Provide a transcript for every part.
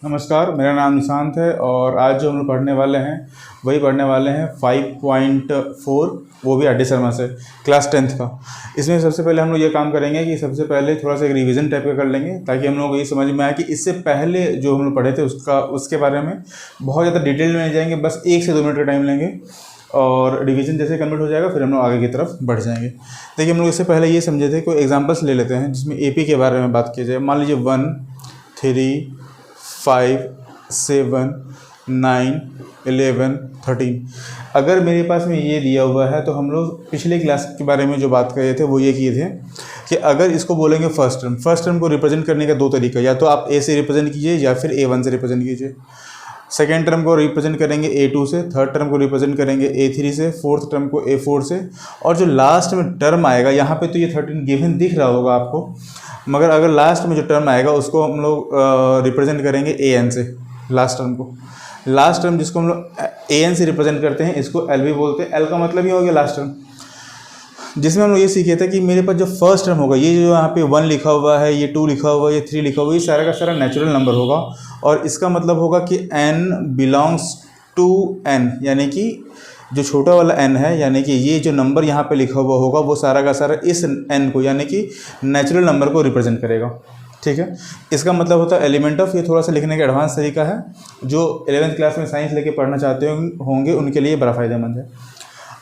नमस्कार, मेरा नाम निशांत है और आज जो हम लोग पढ़ने वाले हैं वही पढ़ने वाले हैं 5.4, वो भी आर.डी. शर्मा से, क्लास 10th का। इसमें सबसे पहले हम लोग ये काम करेंगे कि सबसे पहले थोड़ा सा एक रिवीजन टाइप का कर लेंगे ताकि हम लोग को ये समझ में आए कि इससे पहले जो हम लोग पढ़े थे उसके बारे में बहुत ज़्यादा डिटेल में नहीं जाएंगे, बस 1 से 2 मिनट का टाइम लेंगे और रिवीजन जैसे कंप्लीट हो जाएगा फिर हम लोग आगे की तरफ बढ़ जाएंगे। देखिए, हम लोग इससे पहले ये समझे थे, कोई एग्जाम्पल्स ले लेते हैं जिसमें AP के बारे में बात की जाए। मान लीजिए 1, 3, 5, 7, 9, 11, 13। अगर मेरे पास में ये दिया हुआ है तो हम लोग पिछले क्लास के बारे में जो बात कर रहे थे वो ये किए थे कि अगर इसको बोलेंगे फर्स्ट टर्म को रिप्रेजेंट करने का 2 तरीका, या तो आप A से रिप्रेजेंट कीजिए या फिर A1 से रिप्रेजेंट कीजिए। सेकेंड टर्म को रिप्रेजेंट करेंगे A2 से, थर्ड टर्म को रिप्रेजेंट करेंगे A3 से, फोर्थ टर्म को A4 से, और जो लास्ट में टर्म आएगा, यहाँ पे तो ये 13 गिवन दिख रहा होगा आपको, मगर अगर लास्ट में जो टर्म आएगा उसको हम लोग रिप्रेजेंट करेंगे AN से। लास्ट टर्म जिसको हम लोग AN से रिप्रेजेंट करते हैं इसको L भी बोलते हैं। L का मतलब ही हो गया लास्ट टर्म, जिसमें हम लोग ये सीखे थे कि मेरे पास जो फर्स्ट टर्म होगा, ये जो यहाँ पे 1 लिखा हुआ है, ये 2 लिखा हुआ है, ये 3 लिखा हुआ है, ये सारा का सारा नेचुरल नंबर होगा और इसका मतलब होगा कि n बिलोंग्स टू n, यानी कि जो छोटा वाला n है, यानी कि ये जो नंबर यहाँ पे लिखा हुआ होगा वो सारा का सारा इस n को, यानी कि नेचुरल नंबर को रिप्रेजेंट करेगा। ठीक है, इसका मतलब होता है एलिमेंट ऑफ। ये थोड़ा सा लिखने का एडवांस तरीका है, जो 11th क्लास में साइंस लेके पढ़ना चाहते होंगे उनके लिए बड़ा फ़ायदेमंद है।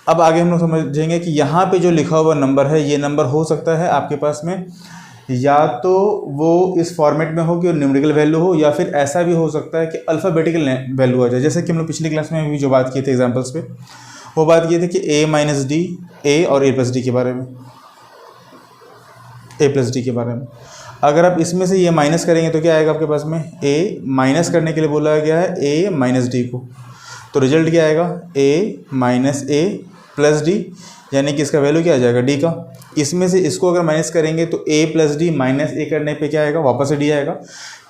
अब आगे हम लोग समझेंगे कि यहाँ पे जो लिखा हुआ नंबर है, ये नंबर हो सकता है आपके पास में या तो वो इस फॉर्मेट में हो कि न्यूमेरिकल वैल्यू हो, या फिर ऐसा भी हो सकता है कि अल्फ़ाबेटिकल वैल्यू आ जाए। जैसे कि हम लोग पिछली क्लास में भी जो बात किए थे एग्जांपल्स पे, वो बात किए थे कि A-D, A और A+D के बारे में, A+D के बारे में। अगर आप इसमें से ये माइनस करेंगे तो क्या आएगा आपके पास में, A माइनस करने के लिए बोला गया है A-D को, तो रिजल्ट क्या आएगा A-A+D, यानी कि इसका वैल्यू क्या आ जाएगा D का। इसमें से इसको अगर माइनस करेंगे तो A+D माइनस A करने पे क्या आएगा, वापस से D आएगा।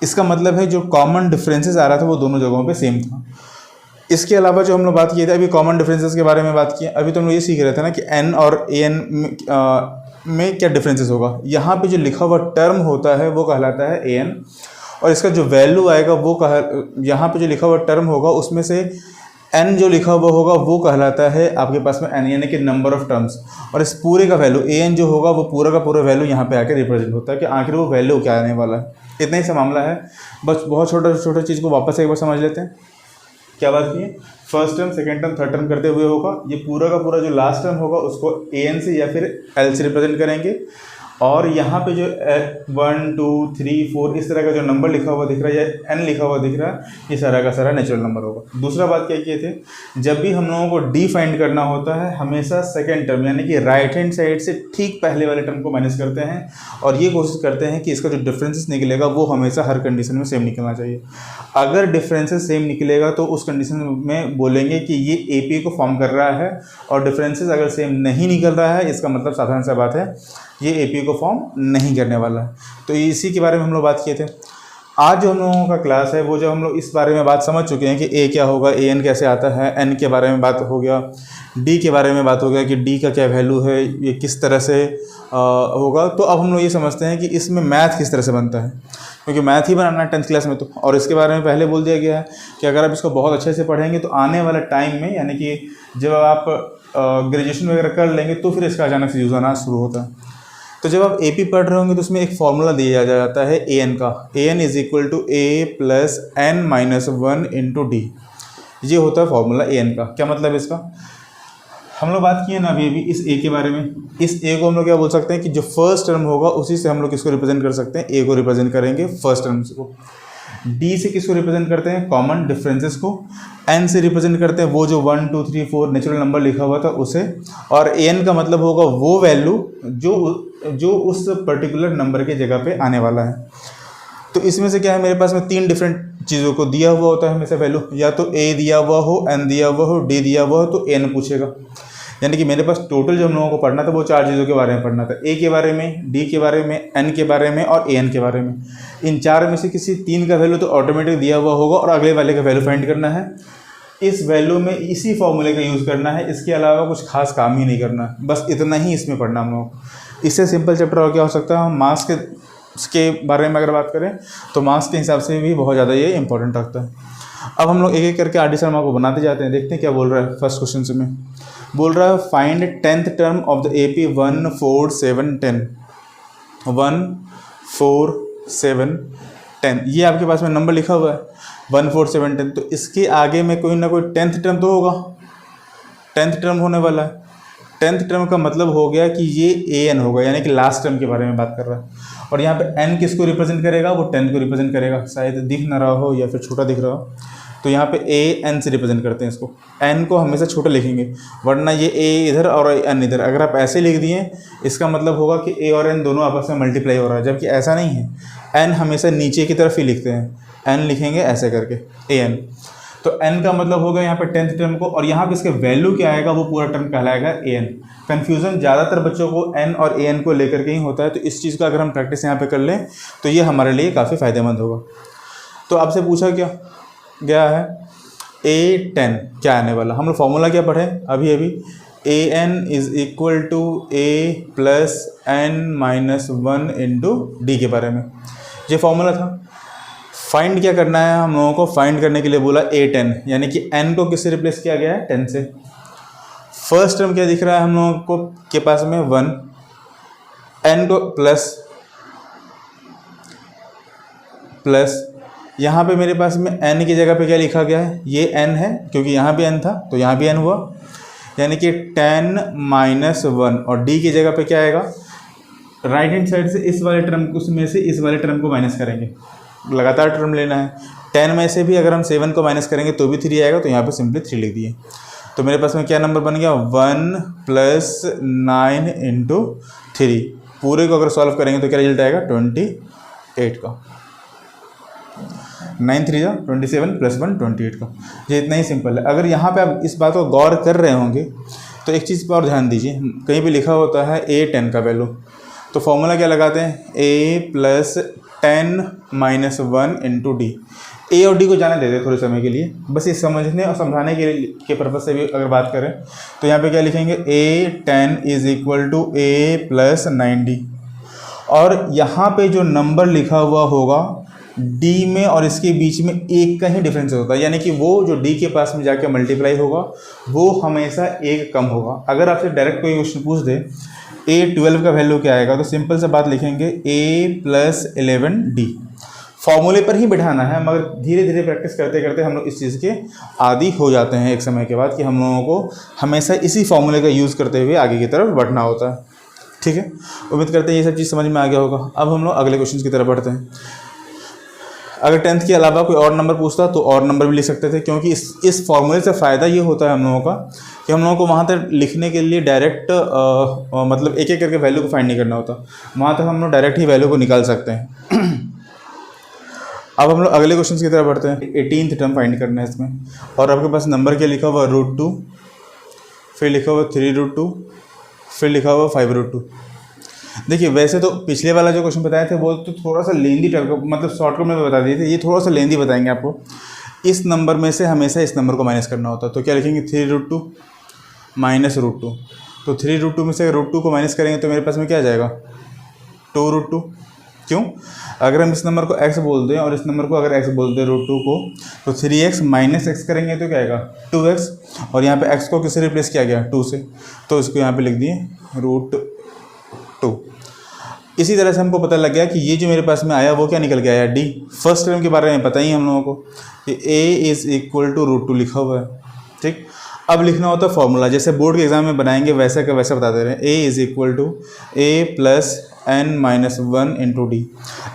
इसका मतलब है जो कॉमन डिफरेंसेस आ रहा था वो दोनों जगहों पे सेम था। इसके अलावा जो हम लोग बात किए थे, अभी कॉमन डिफरेंसेस के बारे में बात किए, अभी तो हम लोग ये सीख रहे थे ना कि N और AN में क्या डिफरेंसेस होगा। यहाँ पे जो लिखा हुआ टर्म होता है वो कहलाता है AN, और इसका जो वैल्यू आएगा वो यहाँ पे जो लिखा हुआ टर्म होगा उसमें से n जो लिखा हुआ होगा वो कहलाता है आपके पास में n, यानी कि नंबर ऑफ टर्म्स, और इस पूरे का वैल्यू an जो होगा वो पूरा का पूरा वैल्यू यहाँ पे आके रिप्रेजेंट होता है कि आखिर वो वैल्यू क्या आने वाला है। इतना ही सा मामला है, बस बहुत छोटा चीज़ को वापस एक बार समझ लेते हैं। क्या बात की, first term, second term, third term करते हुए होगा, ये पूरा का पूरा जो लास्ट टर्म होगा उसको AN से या फिर L से रिप्रेजेंट करेंगे, और यहाँ पे जो 1, 2, 3, 4 इस तरह का जो नंबर लिखा हुआ दिख रहा है या n लिखा हुआ दिख रहा है, ये सारा का सारा नेचुरल नंबर होगा। दूसरा बात क्या किए थे, जब भी हम लोगों को D फाइंड करना होता है हमेशा सेकेंड टर्म यानी कि राइट हैंड साइड से ठीक पहले वाले टर्म को माइनस करते हैं और ये कोशिश करते हैं कि इसका जो डिफरेंसेस निकलेगा वो हमेशा हर कंडीशन में सेम निकलना चाहिए। अगर डिफरेंसेस सेम निकलेगा तो उस कंडीशन में बोलेंगे कि ये AP को फॉर्म कर रहा है, और डिफरेंसेस अगर सेम नहीं निकल रहा है इसका मतलब साधारण सा बात है ये AP को फॉर्म नहीं करने वाला है। तो इसी के बारे में हम लोग बात किए थे। आज जो हम लोगों का क्लास है वो जब हम लोग इस बारे में बात समझ चुके हैं कि A क्या होगा, AN कैसे आता है, N के बारे में बात हो गया, D के बारे में बात हो गया कि D का क्या वैल्यू है, ये किस तरह से होगा, तो अब हम लोग ये समझते हैं कि इसमें मैथ किस तरह से बनता है, क्योंकि मैथ ही बनाना है 10th क्लास में तो। और इसके बारे में पहले बोल दिया गया है कि अगर आप इसको बहुत अच्छे से पढ़ेंगे तो आने वाले टाइम में, यानी कि जब आप ग्रेजुएशन वगैरह कर लेंगे तो फिर इसका अचानक से यूज़ आना शुरू होता है। तो जब आप AP पढ़ रहे होंगे तो उसमें एक फॉर्मूला दिया जाता है AN का, AN = A + N-1 × D। ये होता है फॉर्मूला AN का। क्या मतलब इसका, हम लोग बात किए ना अभी इस A के बारे में। इस A को हम लोग क्या बोल सकते हैं कि जो फर्स्ट टर्म होगा उसी से हम लोग किसको रिप्रेजेंट कर सकते हैं, A को रिप्रेजेंट करेंगे फर्स्ट टर्म को। D से किसको रिप्रेजेंट करते हैं, कॉमन डिफरेंसेस को। N से रिप्रेजेंट करते हैं वो जो 1, 2, 3, 4 नेचुरल नंबर लिखा हुआ था उसे, और AN का मतलब होगा वो वैल्यू जो उस पर्टिकुलर नंबर के जगह पे आने वाला है। तो इसमें से क्या है, मेरे पास में 3 डिफरेंट चीज़ों को दिया हुआ होता है हमेशा वैल्यू, या तो A दिया हुआ हो, N दिया हुआ हो, D दिया हुआ हो तो N पूछेगा। यानी कि मेरे पास टोटल जो हम लोगों को पढ़ना था वो 4 चीज़ों के बारे में पढ़ना था, A के बारे में, D के बारे में, N के बारे में और AN के बारे में। इन 4 में से किसी 3 का वैल्यू तो ऑटोमेटिक दिया हुआ होगा और अगले वाले का वैल्यू फाइंड करना है। इस वैल्यू में इसी फॉर्मूले का यूज़ करना है, इसके अलावा कुछ खास काम ही नहीं करना, बस इतना ही इसमें पढ़ना हम लोगों को। इससे सिंपल चैप्टर और क्या हो सकता है, मास के उसके बारे में अगर बात करें तो मार्क्स के हिसाब से भी बहुत ज़्यादा ये इंपॉर्टेंट रखता है। अब हम लोग एक एक करके आर डी शर्मा को बनाते जाते हैं, देखते हैं क्या बोल रहा है। फर्स्ट क्वेश्चन से में बोल रहा है find 10th term of the AP 1 4 7 10 1 4 7 10। ये आपके पास में नंबर लिखा हुआ है 1 4 7 10, तो इसके आगे में कोई ना कोई 10th टर्म तो होगा, 10th टर्म होने वाला है। 10th टर्म का मतलब हो गया कि ये AN होगा, यानी कि लास्ट टर्म के बारे में बात कर रहा है। और यहाँ पे N किसको रिप्रेजेंट करेगा, वो 10 को रिप्रेजेंट करेगा। शायद दिख ना रहा हो या फिर छोटा दिख रहा हो, तो यहाँ पे AN से रिप्रेजेंट करते हैं इसको। N को हमेशा छोटा लिखेंगे, वरना ये A इधर और N इधर। अगर आप ऐसे लिख दिए इसका मतलब होगा कि A और N दोनों आपस में मल्टीप्लाई हो रहा है, जबकि ऐसा नहीं है। N हमेशा नीचे की तरफ ही लिखते हैं, N लिखेंगे ऐसे करके AN। तो N का मतलब होगा यहाँ पे 10th टर्म को, और यहाँ पे इसके वैल्यू क्या आएगा, वो पूरा टर्म कहलाएगा AN। कन्फ्यूज़न ज़्यादातर बच्चों को N और AN को लेकर के ही होता है, तो इस चीज़ का अगर हम प्रैक्टिस यहाँ पे कर लें तो ये हमारे लिए काफ़ी फ़ायदेमंद होगा। तो आपसे पूछा क्या गया है A10 क्या आने वाला, हम लोग फॉर्मूला क्या पढ़े अभी AN is equal to A plus N-1 into D के बारे में, ये फॉर्मूला था। फाइंड क्या करना है हम लोगों को, फाइंड करने के लिए बोला A10, यानी कि N को किससे रिप्लेस किया गया है, 10 से। फर्स्ट टर्म क्या दिख रहा है हम लोगों को के पास में 1, N को प्लस यहाँ पे मेरे पास में N की जगह पे क्या लिखा गया है, ये N है, क्योंकि यहाँ भी N था तो यहाँ भी N हुआ, यानी कि 10-1। और D की जगह पे क्या आएगा, राइट हैंड साइड से इस वाले टर्म को उसमें से इस वाले टर्म को माइनस करेंगे, लगातार टर्म लेना है। 10 में से भी अगर हम 7 को माइनस करेंगे तो भी 3 आएगा, तो यहाँ पे सिंपली 3 लिख दिए। तो मेरे पास में क्या नंबर बन गया, 1 प्लस 9 इंटू 3। पूरे को अगर सॉल्व करेंगे तो क्या रिजल्ट आएगा, 28 का। 9 3 27 प्लस 1 28 का। ये इतना ही सिंपल है। अगर यहाँ पे आप इस बात को गौर कर रहे होंगे तो एक चीज़ पर और ध्यान दीजिए, कहीं पे लिखा होता है A10 का वैल्यू, तो फॉर्मूला क्या लगाते हैं, A plus 10-1 into D। A और D को जाने देते थोड़े समय के लिए, बस ये समझने और समझाने के पर्पज़ से भी अगर बात करें तो यहाँ पे क्या लिखेंगे, A10 is equal to A plus 9D। और यहाँ पे जो नंबर लिखा हुआ होगा D में और इसके बीच में एक का ही डिफरेंस होता है, यानी कि वो जो D के पास में जाके मल्टीप्लाई होगा वो हमेशा एक कम होगा। अगर आपसे डायरेक्ट कोई क्वेश्चन पूछ दे A12 का वैल्यू क्या आएगा, तो सिंपल से बात लिखेंगे A प्लस 11D। फॉर्मूले पर ही बिठाना है, मगर धीरे धीरे प्रैक्टिस करते करते हम लोग इस चीज़ के आदी हो जाते हैं एक समय के बाद, कि हम लोगों को हमेशा इसी फॉर्मूले का यूज़ करते हुए आगे की तरफ बढ़ना होता है। ठीक है, उम्मीद करते हैं ये सब चीज़ समझ में आ गया होगा। अब हम लोग अगले क्वेश्चन की तरफ बढ़ते हैं। अगर 10th के अलावा कोई और नंबर पूछता तो और नंबर भी लिख सकते थे, क्योंकि इस फॉर्मूले से फ़ायदा ये होता है हम लोगों का कि हम लोगों को वहाँ तक लिखने के लिए डायरेक्ट मतलब एक एक करके वैल्यू को फाइंड नहीं करना होता, वहाँ तक हम लोग डायरेक्ट ही वैल्यू को निकाल सकते हैं। अब हम लोग अगले क्वेश्चन की तरफ बढ़ते हैं। 18th टर्म फाइंड करना है इसमें, और आपके पास नंबर क्या लिखा हुआ, √2, फिर लिखा हुआ 3√2, फिर लिखा हुआ 5√2। देखिए वैसे तो पिछले वाला जो क्वेश्चन बताए थे वो तो थोड़ा सा लेंदी टाइप का, मतलब शॉर्टकट में बता दिए थे, ये थोड़ा सा लेंदी बताएंगे आपको। इस नंबर में से हमेशा इस नंबर को माइनस करना होता है, तो क्या लिखेंगे, 3√2 माइनस √2। तो 3√2 में से √2 को माइनस करेंगे तो मेरे पास में क्या आ जाएगा, 2√2। क्यों, अगर हम इस नंबर को x बोल दें और इस नंबर को अगर x बोल दें √2 को, तो 3x माइनस x करेंगे तो क्या आएगा, 2x। और यहाँ पे x को किससे रिप्लेस किया गया, 2 से, तो इसको यहाँ पे लिख दिए √2। इसी तरह से हमको पता लग गया कि ये जो मेरे पास में आया वो क्या निकल के आया, D। फर्स्ट टर्म के बारे में पता ही हम लोगों को कि A इज़ इक्वल टू √2 लिखा हुआ है। ठीक, अब लिखना होता है फॉर्मूला, जैसे बोर्ड के एग्जाम में बनाएंगे वैसा का वैसा बता दे रहे हैं। A is equal to A plus N-1 into D।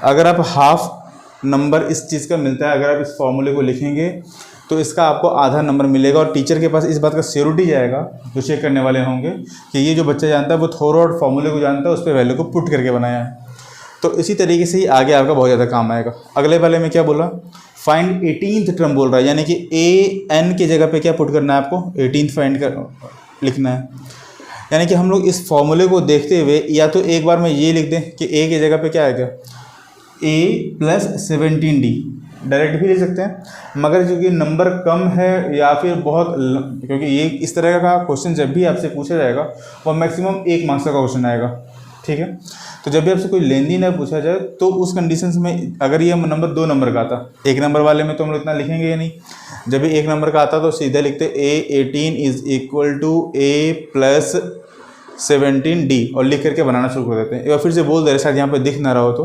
अगर आप हाफ नंबर इस चीज़ का मिलता है, अगर आप इस फॉर्मूले को लिखेंगे तो इसका आपको आधा नंबर मिलेगा, और टीचर के पास इस बात का श्योरिटी जाएगा जो चेक करने वाले होंगे कि ये जो बच्चा जानता है वो थोड़ा फॉर्मूले को जानता है, उस पर वैल्यू को पुट करके बनाया है। तो इसी तरीके से ही आगे आपका बहुत ज़्यादा काम आएगा। अगले वाले में क्या बोला, फाइंड 18th टर्म बोल रहा है, यानी कि AN की जगह पे क्या पुट करना है आपको, 18th फाइंड कर लिखना है। यानी कि हम लोग इस फॉर्मूले को देखते हुए या तो एक बार में ये लिख दें कि A की जगह पे क्या आएगा, A प्लस 17D, डायरेक्ट भी ले सकते हैं, मगर क्योंकि नंबर कम है या फिर बहुत, क्योंकि ये इस तरह का क्वेश्चन जब भी आपसे पूछा जाएगा वो मैक्सिमम 1 मार्क्स का क्वेश्चन आएगा, ठीक है। तो जब भी आपसे कोई लेंदी ना पूछा जाए तो उस कंडीशंस में अगर ये नंबर 2 नंबर का आता, 1 नंबर वाले में तो हम लोग इतना लिखेंगे ही नहीं। जब भी 1 नंबर का आता तो सीधे लिखते A18 is equal to A+17D और लिख करके बनाना शुरू कर देते हैं। एक बार फिर से बोल दे रहे, शायद यहाँ पे दिख ना रहा हो तो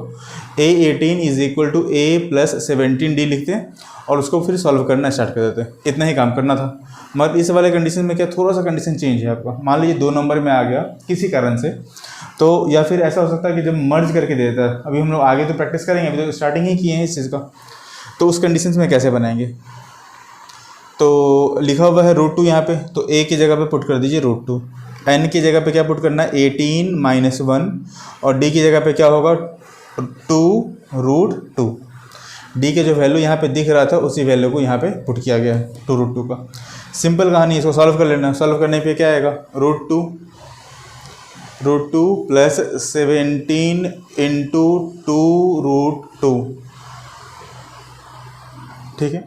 A18 is equal to A+17D लिखते हैं और उसको फिर सॉल्व करना स्टार्ट कर देते हैं। इतना ही काम करना था। मगर इस वाले कंडीशन में क्या थोड़ा सा कंडीशन चेंज है आपका। मान लीजिए 2 नंबर में आ गया किसी कारण से, तो या फिर ऐसा हो सकता है कि जब मर्ज करके दे देता है, अभी हम लोग आगे तो प्रैक्टिस करेंगे, अभी तो स्टार्टिंग ही किए हैं इस चीज़ का, तो उस कंडीशन में कैसे बनाएंगे। तो लिखा हुआ है √2 यहाँ पे, तो a की जगह पे पुट कर दीजिए √2, n की जगह पे क्या पुट करना है 18 - 1 और d की जगह पे क्या होगा 2√2। d के जो वैल्यू यहाँ पे दिख रहा था उसी वैल्यू को यहाँ पे पुट किया गया है 2√2 का। सिंपल कहानी, इसको सॉल्व कर लेना। सॉल्व करने पे क्या आएगा √2 + 17 × 2√2, ठीक है।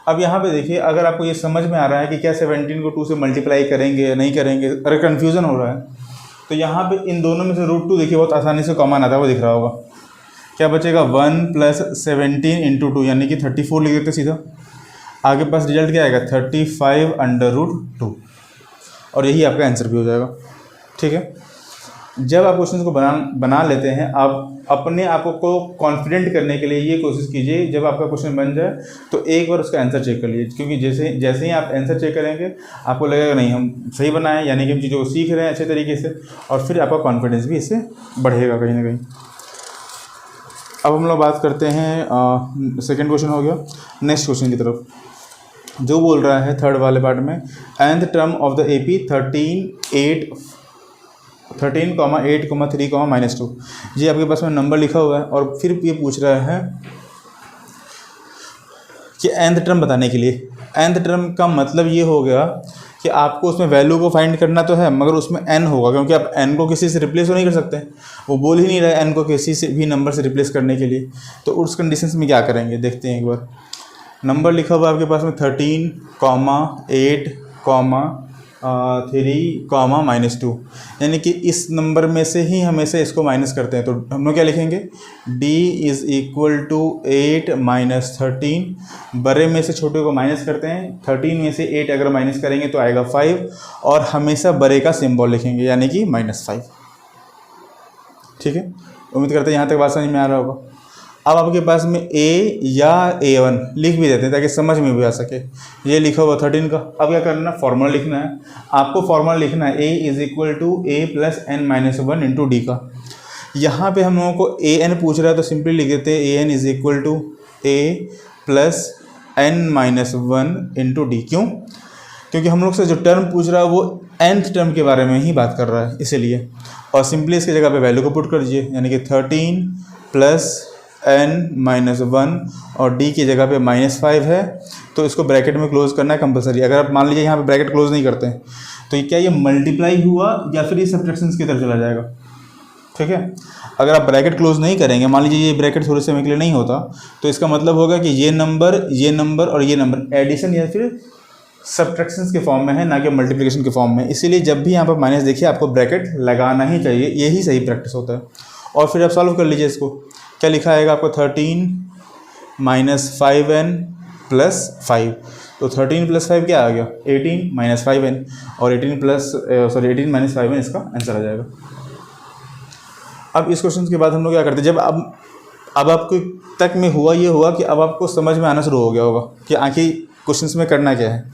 अब यहाँ पे देखिए, अगर आपको ये समझ में आ रहा है कि क्या 17 को 2 से मल्टीप्लाई करेंगे या नहीं करेंगे, अगर कन्फ्यूज़न हो रहा है तो यहाँ पे इन दोनों में से √2 देखिए बहुत आसानी से कॉमन आता है, वो दिख रहा होगा। क्या बचेगा 1 + 17 × 2 यानी कि 34 लिख देते सीधा। आगे पास रिजल्ट क्या आएगा 35√2 और यही आपका आंसर भी हो जाएगा, ठीक है। जब आप क्वेश्चन को बना लेते हैं, आप अपने आप को कॉन्फिडेंट करने के लिए ये कोशिश कीजिए, जब आपका क्वेश्चन बन जाए तो एक बार उसका आंसर चेक कर लीजिए, क्योंकि जैसे ही आप आंसर चेक करेंगे आपको लगेगा नहीं हम सही बनाएं, यानी कि हम चीज़ों को सीख रहे हैं अच्छे तरीके से, और फिर आपका कॉन्फिडेंस भी इससे बढ़ेगा कहीं ना कहीं। अब हम लोग बात करते हैं, सेकेंड क्वेश्चन हो गया, नेक्स्ट क्वेश्चन की तरफ, जो बोल रहा है थर्ड वाले पार्ट में nth term of the AP 13,8,3,2। ये आपके पास में नंबर लिखा हुआ है और फिर ये पूछ रहा है कि nth टर्म बताने के लिए। nth टर्म का मतलब ये हो गया कि आपको उसमें वैल्यू को फाइंड करना तो है, मगर उसमें n होगा, क्योंकि आप n को किसी से रिप्लेस तो नहीं कर सकते। वो बोल ही नहीं रहा है n को किसी से भी नंबर से रिप्लेस करने के लिए। तो उस कंडीशंस में क्या करेंगे देखते हैं एक बार। नंबर लिखा हुआ है आपके पास में 13, 8, 3, -2, यानी कि इस नंबर में से ही हमेशा इसको माइनस करते हैं। तो हम लोग क्या लिखेंगे d इज़ इक्वल टू 8 - 13, बड़े में से छोटे को माइनस करते हैं, 13 में से 8 अगर माइनस करेंगे तो आएगा 5, और हमेशा बड़े का सिंबल लिखेंगे यानी कि -5, ठीक है। उम्मीद करते हैं यहाँ तक बात समझ में आ रहा होगा। अब आपके पास में a या a1 लिख भी देते हैं ताकि समझ में भी आ सके। ये लिखा हुआ 13 का, अब क्या करना है फॉर्मूला लिखना है। आपको फॉर्मूला लिखना है a is equal to a + n - 1 × d का। यहाँ पे हम लोगों को an पूछ रहा है तो सिंपली लिख देते हैं an is equal to a + n - 1 × d। क्यों? क्योंकि हम लोग से जो टर्म पूछ रहा है वो nth टर्म के बारे में ही बात कर रहा है, इसीलिए। और सिंपली इसकी जगह पे वैल्यू को पुट कर दीजिए, यानी कि 13 + n - 1 और d की जगह पे -5 है, तो इसको ब्रैकेट में क्लोज करना है कंपलसरी। अगर आप मान लीजिए यहाँ पे ब्रैकेट क्लोज नहीं करते हैं तो क्या ये मल्टीप्लाई हुआ या फिर ये सब्ट्रैक्शंस की तरफ चला जाएगा, ठीक है। अगर आप ब्रैकेट क्लोज नहीं करेंगे, मान लीजिए ये ब्रैकेट थोड़े समय के लिए नहीं होता, तो इसका मतलब होगा कि ये नंबर और ये नंबर एडिशन या फिर सब्ट्रैक्शंस के फॉर्म में है, ना कि मल्टीप्लिकेशन के फॉर्म में। इसीलिए जब भी यहाँ पर माइनस देखिए आपको ब्रैकेट लगाना ही चाहिए, यही सही प्रैक्टिस होता है। और फिर आप सॉल्व कर लीजिए इसको। क्या लिखा आएगा आपको 13 - 5n + 5, तो 13 + 5 क्या आ गया 18 - 5n, और 18 - 5n इसका आंसर आ जाएगा। अब इस क्वेश्चन के बाद हम लोग क्या करते हैं, जब अब आपको तक में ये हुआ कि अब आपको समझ में आना शुरू हो गया होगा कि आखिर क्वेश्चंस में करना क्या है।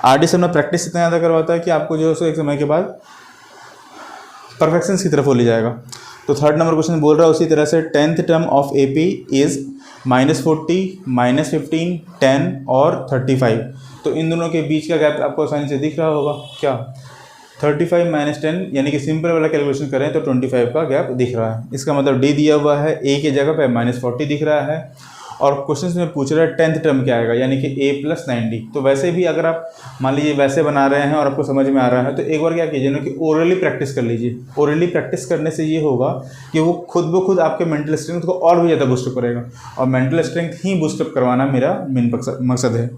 आरडी सर में प्रैक्टिस इतना ज़्यादा करवाता है कि आपको जो है एक समय के बाद परफेक्शंस की तरफ वो ले जाएगा। तो थर्ड नंबर क्वेश्चन बोल रहा है उसी तरह से 10th term of AP is -40, -15, 10 और 35। तो इन दोनों के बीच का गैप आपको आसानी से दिख रहा होगा। क्या 35 - 10, यानी कि सिंपल वाला कैलकुलेशन करें तो 25 का गैप दिख रहा है। इसका मतलब D दिया हुआ है, A की जगह पे -40 दिख रहा है, और क्वेश्चन में पूछ रहा है 10th टर्म क्या आएगा, यानी कि A + 9D। तो वैसे भी अगर आप मान लीजिए वैसे बना रहे हैं और आपको समझ में आ रहा है, तो एक बार क्या कीजिए ना कि ओरली प्रैक्टिस कर लीजिए। ओरली प्रैक्टिस करने से ये होगा कि वो खुद ब खुद आपके मेंटल स्ट्रेंथ को और भी ज़्यादा बूस्टअप करेगा, और मेंटल स्ट्रेंथ ही बूस्टअप करवाना मेरा मेन मकसद है।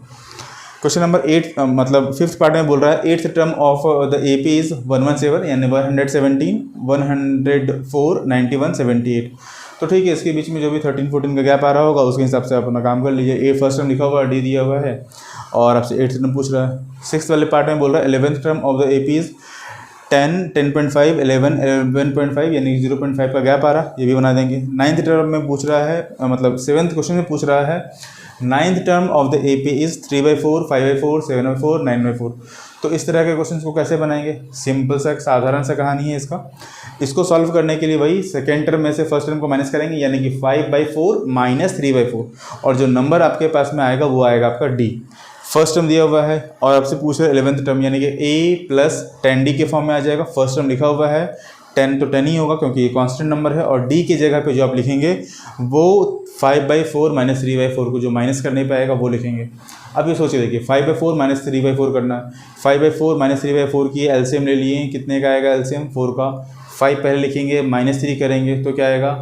क्वेश्चन नंबर 8 मतलब फिफ्थ पार्ट में बोल रहा है eighth term of the AP is 117 यानी 117, 104, 91, 78। तो ठीक है, इसके बीच में जो भी 13, 14 का गैप आ रहा होगा उसके हिसाब से आप अपना काम कर लीजिए। ए फर्स्ट टर्म लिखा हुआ है, डी दिया हुआ है और आपसे एट्थ टर्म पूछ रहा है। सिक्स वाले पार्ट में बोल रहा है 11th term of the AP is 10, 10.5, 11, 11.5 यानी 0.5 का गैप आ रहा है, ये भी बना देंगे। नाइन्थ टर्म में पूछ रहा है मतलब सेवन्थ क्वेश्चन में पूछ रहा है ninth term of the AP is 3/4, 5/4, 7/4, 9/4। तो इस तरह के क्वेश्चन को कैसे बनाएंगे? सिंपल सा साधारण सा कहानी है इसका। इसको सॉल्व करने के लिए वही सेकेंड टर्म में से फर्स्ट टर्म को माइनस करेंगे यानी कि 5/4 माइनस 3/4 और जो नंबर आपके पास में आएगा वो आएगा आपका डी। फर्स्ट टर्म दिया हुआ है और आपसे पूछ रहे 11th टर्म यानी कि a प्लस 10d के फॉर्म में आ जाएगा। फर्स्ट टर्म लिखा हुआ है 10 तो 10 ही होगा क्योंकि ये कांस्टेंट नंबर है और d की जगह पे जो आप लिखेंगे वो 5/4 माइनस 3/4 को जो माइनस करने पे आएगा वो लिखेंगे। अब ये सोचिए देखिए 5/4 माइनस 3/4 करना है। 5/4 माइनस 3/4 की एलसीएम ले लिए, कितने का आएगा एलसीएम 4 का। 5 पहले लिखेंगे माइनस 3 करेंगे तो क्या आएगा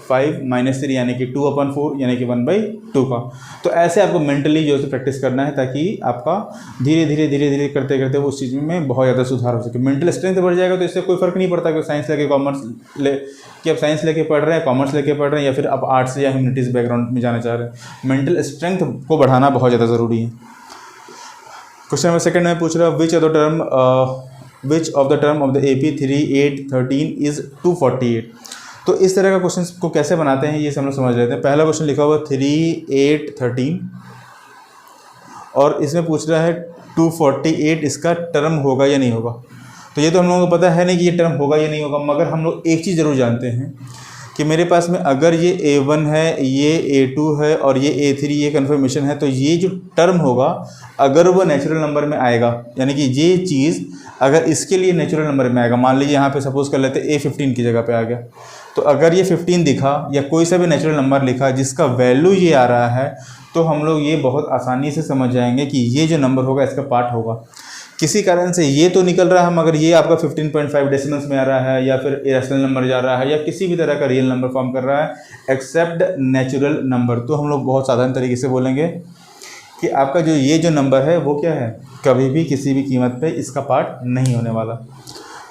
5 माइनस 3 यानी कि 2/4 यानी कि 1/2 का। तो ऐसे आपको मेंटली जो है प्रैक्टिस करना है ताकि आपका धीरे धीरे करते करते उस चीज़ में बहुत ज़्यादा सुधार हो सके। मेंटल स्ट्रेंथ बढ़ जाएगा तो इससे कोई फर्क नहीं पड़ता कि साइंस लेके कॉमर्स ले कि आप साइंस लेके पढ़ रहे हैं, कॉमर्स लेके पढ़ रहे हैं या फिर आप आर्ट्स या ह्यूमैनिटीज़ बैकग्राउंड में जाना चाह रहे हैं। मेंटल स्ट्रेंथ को बढ़ाना बहुत ज़्यादा ज़रूरी है। क्वेश्चन नंबर सेकंड में पूछ रहा है which of the term of the AP 3, 8, 13 is 248। तो इस तरह का क्वेश्चन को कैसे बनाते हैं ये हम लोग समझ लेते हैं। पहला क्वेश्चन लिखा हुआ 3, 8, 13 और इसमें पूछ रहा है 248 इसका टर्म होगा या नहीं होगा। तो ये तो हम लोगों को पता है नहीं कि ये टर्म होगा या नहीं होगा, मगर हम लोग एक चीज़ ज़रूर जानते हैं कि मेरे पास में अगर ये A1 है, ये A2 है और ये A3 ये कन्फर्मेशन है, तो ये जो टर्म होगा अगर वो नेचुरल नंबर में आएगा यानी कि ये चीज़ अगर इसके लिए नेचुरल नंबर में आएगा, मान लीजिए यहाँ पे सपोज कर लेते हैं A15 की जगह पे आ गया, तो अगर ये 15 दिखा या कोई सा भी नेचुरल नंबर लिखा जिसका वैल्यू ये आ रहा है तो हम लोग ये बहुत आसानी से समझ जाएंगे कि ये जो नंबर होगा इसका पार्ट होगा। किसी कारण से ये तो निकल रहा है मगर ये आपका 15.5 डेसिमल्स में आ रहा है या फिर इरेशनल नंबर जा रहा है या किसी भी तरह का रियल नंबर फॉर्म कर रहा है एक्सेप्ट नेचुरल नंबर, तो हम लोग बहुत साधारण तरीके से बोलेंगे कि आपका जो ये जो नंबर है वो क्या है, कभी भी किसी भी कीमत पे इसका पार्ट नहीं होने वाला।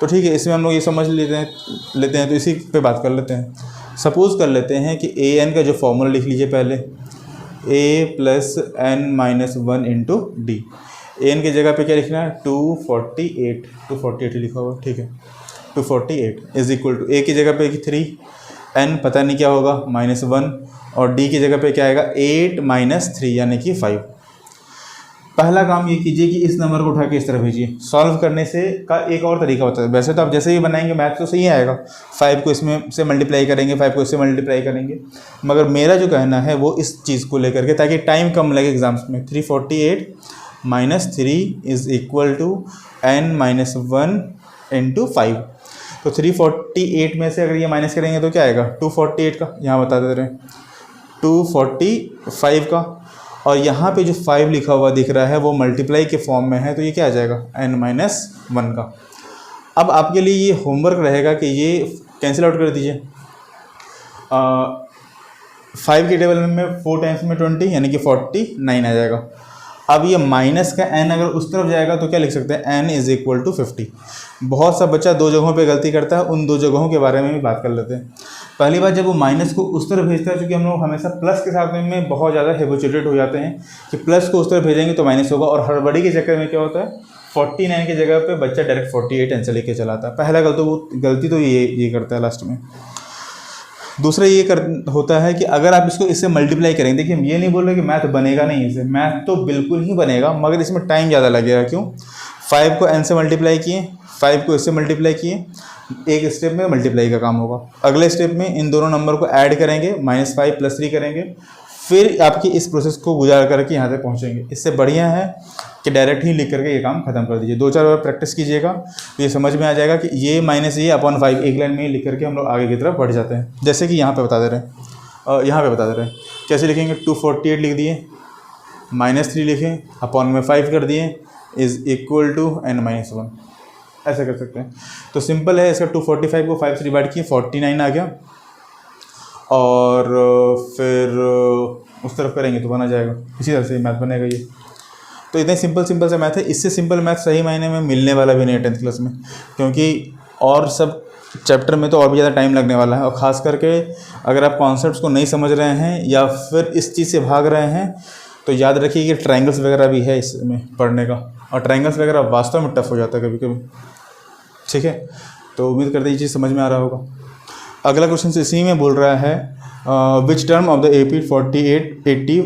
तो ठीक है, इसमें हम लोग ये समझ लेते हैं तो इसी पे बात कर लेते हैं। सपोज़ कर लेते हैं कि an का जो फॉर्मूला लिख लीजिए पहले a plus n-1 into D. N की जगह पे क्या लिखना है 248 लिखा हुआ, ठीक है 248 इज इक्वल टू ए की जगह पे 3, n पता नहीं क्या होगा -1 और d की जगह पे क्या आएगा 8 माइनस 3 यानी कि 5। पहला काम ये कीजिए कि इस नंबर को उठा के इस तरह भेजिए। सॉल्व करने से का एक और तरीका होता है, वैसे तो आप जैसे ही बनाएंगे मैथ तो सही आएगा, 5 को इसमें से मल्टीप्लाई करेंगे, 5 को इससे मल्टीप्लाई करेंगे, मगर मेरा जो कहना है वो इस चीज़ को लेकर के ताकि टाइम कम लगे एग्जाम्स में। 348 minus 3 is equal to n-1 into 5। तो 348 में से अगर ये माइनस करेंगे तो क्या आएगा 248 का, यहाँ बता दे रहे हैं 245 का, और यहाँ पे जो 5 लिखा हुआ दिख रहा है वो मल्टीप्लाई के फॉर्म में है तो ये क्या आ जाएगा n-1 का। अब आपके लिए ये होमवर्क रहेगा कि ये कैंसिल आउट कर दीजिए। 5 के टेबल में 4 टाइम्स में 20 यानी कि 49 आ जाएगा। अब ये माइनस का n अगर उस तरफ जाएगा तो क्या लिख सकते हैं n इज इक्वल टू 50। बहुत सा बच्चा दो जगहों पे गलती करता है, उन दो जगहों के बारे में भी बात कर लेते हैं। पहली बात, जब वो माइनस को उस तरफ भेजता है, क्योंकि हम लोग हमेशा प्लस के साथ में बहुत ज़्यादा हैबिचुएटेड हो जाते हैं कि प्लस को उस तरफ भेजेंगे तो माइनस होगा, और हड़बड़ी के चक्कर में क्या होता है 49 की जगह पे बच्चा डायरेक्ट 48 आंसर लेके चलाता है। पहला गलती तो ये करता है लास्ट में। दूसरा ये होता है कि अगर आप इसको इससे मल्टीप्लाई करेंगे, देखिए हम ये नहीं बोल रहे कि मैथ बनेगा नहीं, इससे मैथ तो बिल्कुल ही बनेगा मगर इसमें टाइम ज़्यादा लगेगा। क्यों? 5 को n से मल्टीप्लाई किए, 5 को इससे मल्टीप्लाई किए, एक स्टेप में मल्टीप्लाई का काम होगा। अगले स्टेप में इन दोनों नंबर को ऐड करेंगे, -5 + 3 करेंगे, फिर आपकी इस प्रोसेस को गुजार करके यहाँ तक पहुँचेंगे। इससे बढ़िया है कि डायरेक्ट ही लिख करके ये काम खत्म कर दीजिए। 2-4 बार प्रैक्टिस कीजिएगा तो ये समझ में आ जाएगा कि ये -5 एक लाइन में ही लिख करके हम लोग आगे की तरफ बढ़ जाते हैं। जैसे कि यहाँ पे बता दे रहे हैं, कैसे लिखेंगे 248 लिख दिए, -3 लिखें, अपॉन में 5 कर दिए, इज़ इक्वल टू n-1, ऐसा कर सकते हैं। तो सिंपल है, इसका 245 को 5 से डिवाइड किए 49 आ गया, और फिर उस तरफ करेंगे तो बना जाएगा। इसी तरह से मैथ बनेगा ये। तो इतने सिंपल से मैथ है। इससे सिंपल मैथ सही मायने में मिलने वाला भी नहीं है 10th क्लास में, क्योंकि और सब चैप्टर में तो और भी ज़्यादा टाइम लगने वाला है। और ख़ास करके अगर आप कॉन्सेप्ट्स को नहीं समझ रहे हैं या फिर इस चीज़ से भाग रहे हैं तो याद रखिए कि ट्रायंगल्स वगैरह भी है इसमें पढ़ने का, और ट्रायंगल्स वगैरह वास्तव में टफ हो जाता है कभी कभी। ठीक है, तो उम्मीद करते हैं ये चीज़ समझ में आ रहा होगा। अगला क्वेश्चन इसी में बोल रहा है विच term of the AP 48, 80,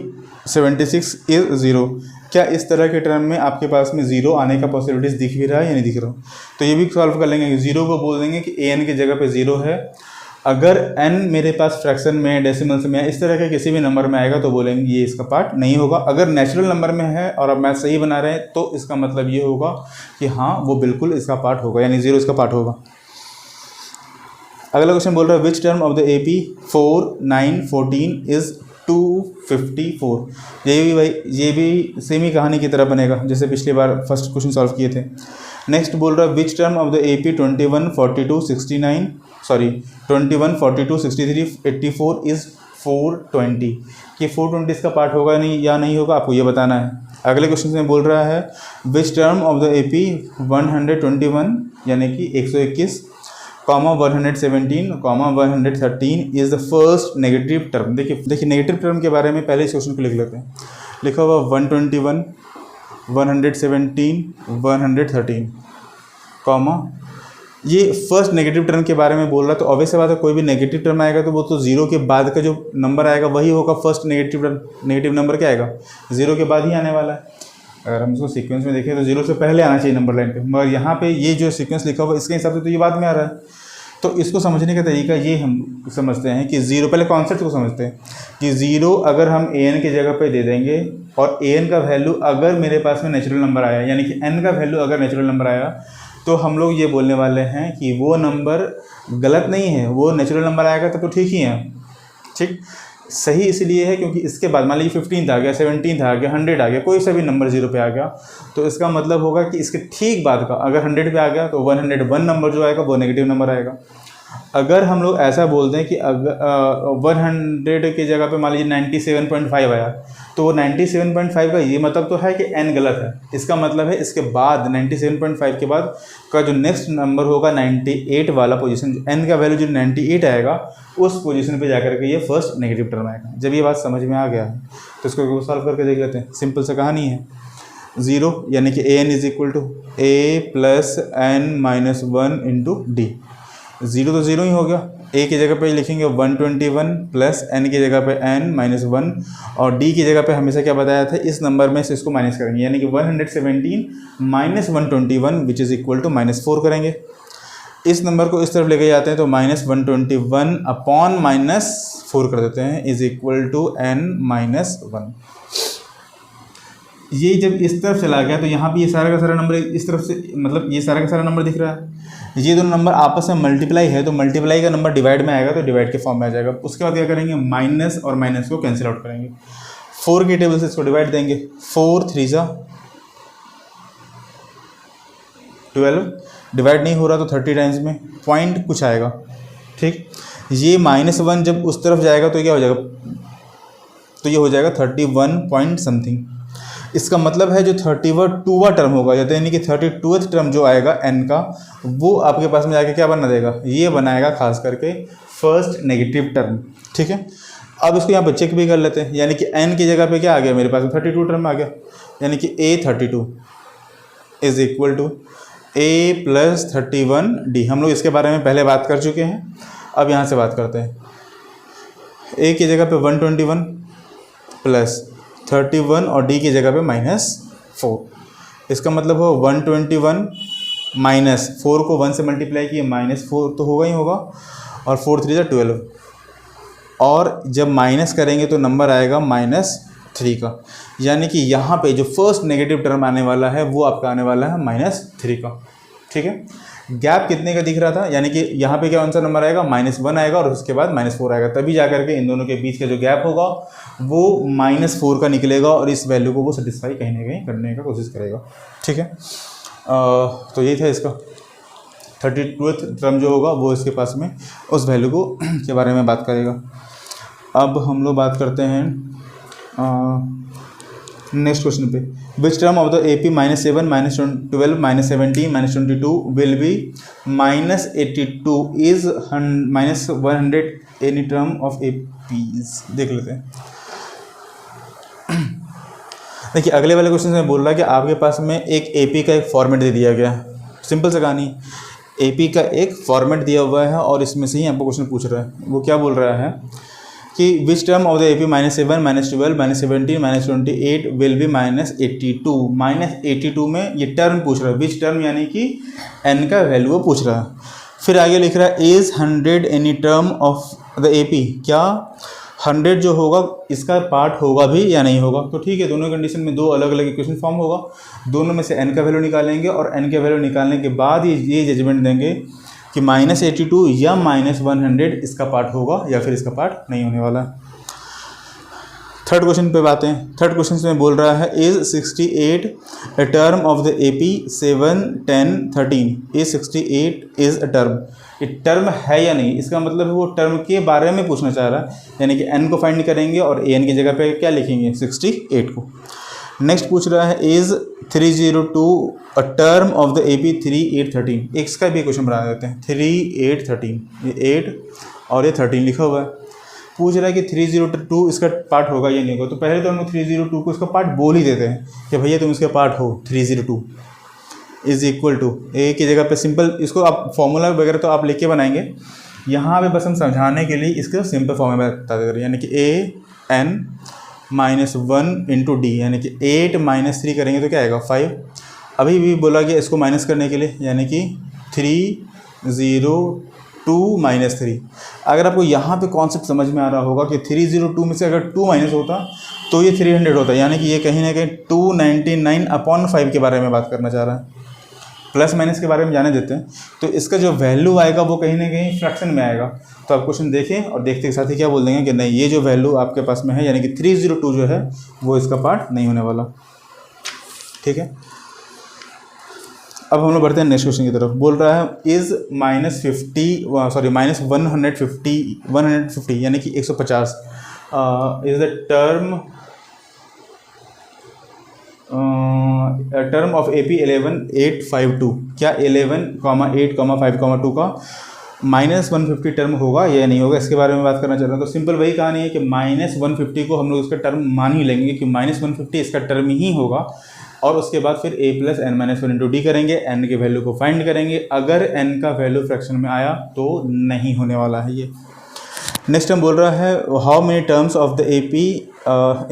76 is 0। क्या इस तरह के टर्म में आपके पास में 0 आने का पॉसिबिलिटीज़ दिख भी रहा है या नहीं दिख रहा? तो ये भी सॉल्व कर लेंगे। 0 को बोल देंगे कि an की जगह पे 0 है। अगर n मेरे पास फ्रैक्शन में, डेसिमल्स में, इस तरह के किसी भी नंबर में आएगा तो बोलेंगे ये इसका पार्ट नहीं होगा। अगर नेचुरल नंबर में है और आप मैथ सही बना रहे हैं तो इसका मतलब ये होगा कि हाँ वो बिल्कुल इसका पार्ट होगा, यानी 0 इसका पार्ट होगा। अगला क्वेश्चन बोल रहा है विच term of the AP 4, 9, 14 is 254। ये भी सेम ही कहानी की तरह बनेगा जैसे पिछली बार फर्स्ट क्वेश्चन सॉल्व किए थे। नेक्स्ट बोल रहा है विच term of the AP 21, 42, 69 21, 42, 63, 84 is 420। कि 420 इसका पार्ट होगा नहीं या नहीं होगा, आपको ये बताना है। अगले क्वेश्चन में बोल रहा है विच टर्म ऑफ द AP 121 यानी कि 121, 117, 113 is the first negative term. देखिए नेगेटिव टर्म के बारे में पहले इस क्वेश्चन को लिख लेते हैं। लिखा हुआ 121, 117, 113, ये फर्स्ट नेगेटिव टर्म के बारे में बोल रहा है। तो ऑब्वियस बात है कोई भी नेगेटिव टर्म आएगा तो वो तो 0 के बाद का जो नंबर आएगा वही होगा first negative term. Negative number क्या आएगा? 0 के बाद ही आने वाला है। अगर हम इसको सीक्वेंस में देखें तो 0 से पहले आना चाहिए नंबर लाइन पे, मगर यहाँ पे ये जो सीक्वेंस लिखा हुआ इसके हिसाब से तो ये बाद में आ रहा है। तो इसको समझने का तरीका ये हम समझते हैं कि 0, पहले कॉन्सेप्ट को समझते हैं कि 0 अगर हम an की जगह पे दे देंगे और an का वैल्यू अगर मेरे पास में नेचुरल नंबर आया, यानी कि n का वैल्यू अगर नेचुरल नंबर आया, तो हम लोग ये बोलने वाले हैं कि वो नंबर गलत नहीं है, वो नेचुरल नंबर आएगा तो ठीक ही है। ठीक, सही इसलिए है क्योंकि इसके बाद मान लीजिए 15 आ गया, 17 आ गया, 100 आ गया, कोई सा भी नंबर 0 पे आ गया, तो इसका मतलब होगा कि इसके ठीक बाद का अगर 100 पे आ गया तो 101 नंबर जो आएगा वो नेगेटिव नंबर आएगा। अगर हम लोग ऐसा बोल दें कि अगर 100 की जगह पे मान लीजिए 97.5 आया, तो वो 97.5 का ये मतलब तो है कि n गलत है। इसका मतलब है इसके बाद 97.5 के बाद का जो नेक्स्ट नंबर होगा 98 वाला पोजीशन, n का वैल्यू जो 98 आएगा उस पोजीशन पे जाकर के ये फर्स्ट नेगेटिव टर्म आएगा। जब ये बात समझ में आ गया है तो इसको सॉल्व करके देख लेते हैं। सिंपल सा कहानी है। 0 यानी कि an is equal to a plus n minus 1 into D. 0 तो 0 ही हो गया। a की जगह पे लिखेंगे 121 प्लस n की जगह पे n माइनस 1, और d की जगह पे हमेशा क्या बताया था, इस नंबर में से इसको माइनस करेंगे, यानी कि 117 minus 121 which is equal to -4 करेंगे। इस नंबर को इस तरफ लेके जाते हैं तो -121 अपॉन -4 कर देते हैं is equal to n minus 1। ये जब इस तरफ चला गया तो यहाँ पे ये सारा का सारा नंबर इस तरफ से, मतलब ये सारा का सारा नंबर दिख रहा है। ये दोनों नंबर आपस में मल्टीप्लाई है तो मल्टीप्लाई का नंबर डिवाइड में आएगा तो डिवाइड के फॉर्म में आ जाएगा। उसके बाद क्या करेंगे, माइनस और माइनस को कैंसिल आउट करेंगे। 4 के टेबल से इसको डिवाइड देंगे, 4 3 जा 12, डिवाइड नहीं हो रहा तो 30 टाइम्स में पॉइंट कुछ आएगा। ठीक, ये -1 जब उस तरफ जाएगा तो क्या हो जाएगा, तो ये हो जाएगा 31 पॉइंट समथिंग। इसका मतलब है जो 32वां टर्म होगा, यानी कि 32th टर्म जो आएगा n का, वो आपके पास में जाके क्या बना देगा, ये बनाएगा खास करके फर्स्ट नेगेटिव टर्म। ठीक है, अब इसको यहाँ पर चेक भी कर लेते हैं, यानी कि n की जगह पे क्या आ गया मेरे पास में 32 टर्म आ गया, यानी कि a32 is equal to a plus 31d। हम लोग इसके बारे में पहले बात कर चुके हैं, अब यहाँ से बात करते हैं। a की जगह पे 121 प्लस 31 और d की जगह पे -4। इसका मतलब हो 121 माइनस 4 को 1 से मल्टीप्लाई किए, -4 तो होगा ही होगा, और 4 3 12, और जब माइनस करेंगे तो नंबर आएगा -3 का, यानी कि यहाँ पे जो फर्स्ट नेगेटिव टर्म आने वाला है वो आपका आने वाला है -3 का। ठीक है, गैप कितने का दिख रहा था, यानी कि यहाँ पे क्या आंसर नंबर आएगा, -1 आएगा और उसके बाद -4 आएगा, तभी जा करके इन दोनों के बीच का जो गैप होगा वो -4 का निकलेगा और इस वैल्यू को वो सेटिस्फाई कहीं ना कहीं करने का कोशिश करेगा। ठीक है, तो यही था इसका 32th टर्म जो होगा वो इसके पास में उस वैल्यू को के बारे में बात करेगा। अब हम लोग बात करते हैं नेक्स्ट क्वेश्चन पे, which term of the A P -7 -12 -17 -22 will be -82 is -100 any term of A Ps. देख लेते हैं। देखिए अगले वाले क्वेश्चन में बोल रहा है कि आपके पास में एक एपी का एक फॉर्मेट दे दिया गया है। सिंपल सा कहानी, एपी का एक फॉर्मेट दिया हुआ है और इसमें से ही आपको क्वेश्चन पूछ रहा है। वो क्या बोल रहा है कि विच term of the AP -7 -12 -17 -28 will be -82। -82 में ये टर्म पूछ रहा है, विच टर्म यानी कि एन का वैल्यू वो पूछ रहा है। फिर आगे लिख रहा है is 100 any term of the AP, क्या 100 जो होगा इसका पार्ट होगा भी या नहीं होगा। तो ठीक है, दोनों कंडीशन में दो अलग अलग इक्वेशन फॉर्म होगा, दोनों में से n का वैल्यू निकालेंगे और n का वैल्यू निकालने के बाद ये जजमेंट देंगे कि -82 या -100 इसका पार्ट होगा या फिर इसका पार्ट नहीं होने वाला। थर्ड क्वेश्चन पे बातें हैं। थर्ड क्वेश्चन में बोल रहा है is 68 a term of the AP 7 10 13, is 68 is a term, ये टर्म है या नहीं, इसका मतलब है वो टर्म के बारे में पूछना चाह रहा है, यानी कि n को फाइंड करेंगे और an की जगह पे क्या लिखेंगे 68 को। नेक्स्ट पूछ रहा है is 302 a term of the AP 38 13, इसका भी क्वेश्चन बना देते हैं। 38 13, ये 8 और ये 13 लिखा हुआ है। पूछ रहा है कि 302 इसका पार्ट होगा या नहीं होगा। तो पहले तो हम 302 को इसका पार्ट बोल ही देते हैं कि भैया तुम इसका पार्ट हो। 302 इज इक्वल टू ए की जगह पे सिंपल इसको आप फॉर्मूला वगैरह तो आप लेके बनाएंगे, यहाँ पे बस हम समझाने के लिए इसके सिंपल फॉर्म में बता देते हैं, यानी कि an -1 इंटू डी, यानी कि 8 -3 करेंगे तो क्या आएगा 5। अभी भी बोला गया इसको माइनस करने के लिए, यानी कि 302 -3। अगर आपको यहाँ पे कॉन्सेप्ट समझ में आ रहा होगा कि 302 में से अगर 2 माइनस होता तो ये 300 होता, यानी कि ये कहीं ना कहीं 299/5 के बारे में बात करना चाह रहा है। प्लस माइनस के बारे में जाने देते हैं, तो इसका जो वैल्यू आएगा वो कहीं ना कहीं फ्रैक्शन में आएगा। तो आप क्वेश्चन देखें और देखते के साथ ही क्या बोल देंगे कि नहीं, ये जो वैल्यू आपके पास में है यानी कि 302 जो है वो इसका पार्ट नहीं होने वाला। ठीक है, अब हम लोग बढ़ते हैं नेक्स्ट क्वेश्चन की तरफ। बोल रहा है इज -150 यानी कि 150 is the term of A P 11852, क्या 11,8,5,2 का -150 टर्म होगा या नहीं होगा, इसके बारे में बात करना चाह रहा हूँ। तो सिंपल वही कहानी है कि -150 को हम लोग इसका टर्म मान ही लेंगे कि -150 इसका टर्म ही होगा, और उसके बाद फिर a + n-1 इंटू डी करेंगे, n के वैल्यू को फाइंड करेंगे। अगर n का वैल्यू फ्रैक्शन में आया तो नहीं होने वाला है ये। नेक्स्ट हम बोल रहा है how many terms of the A P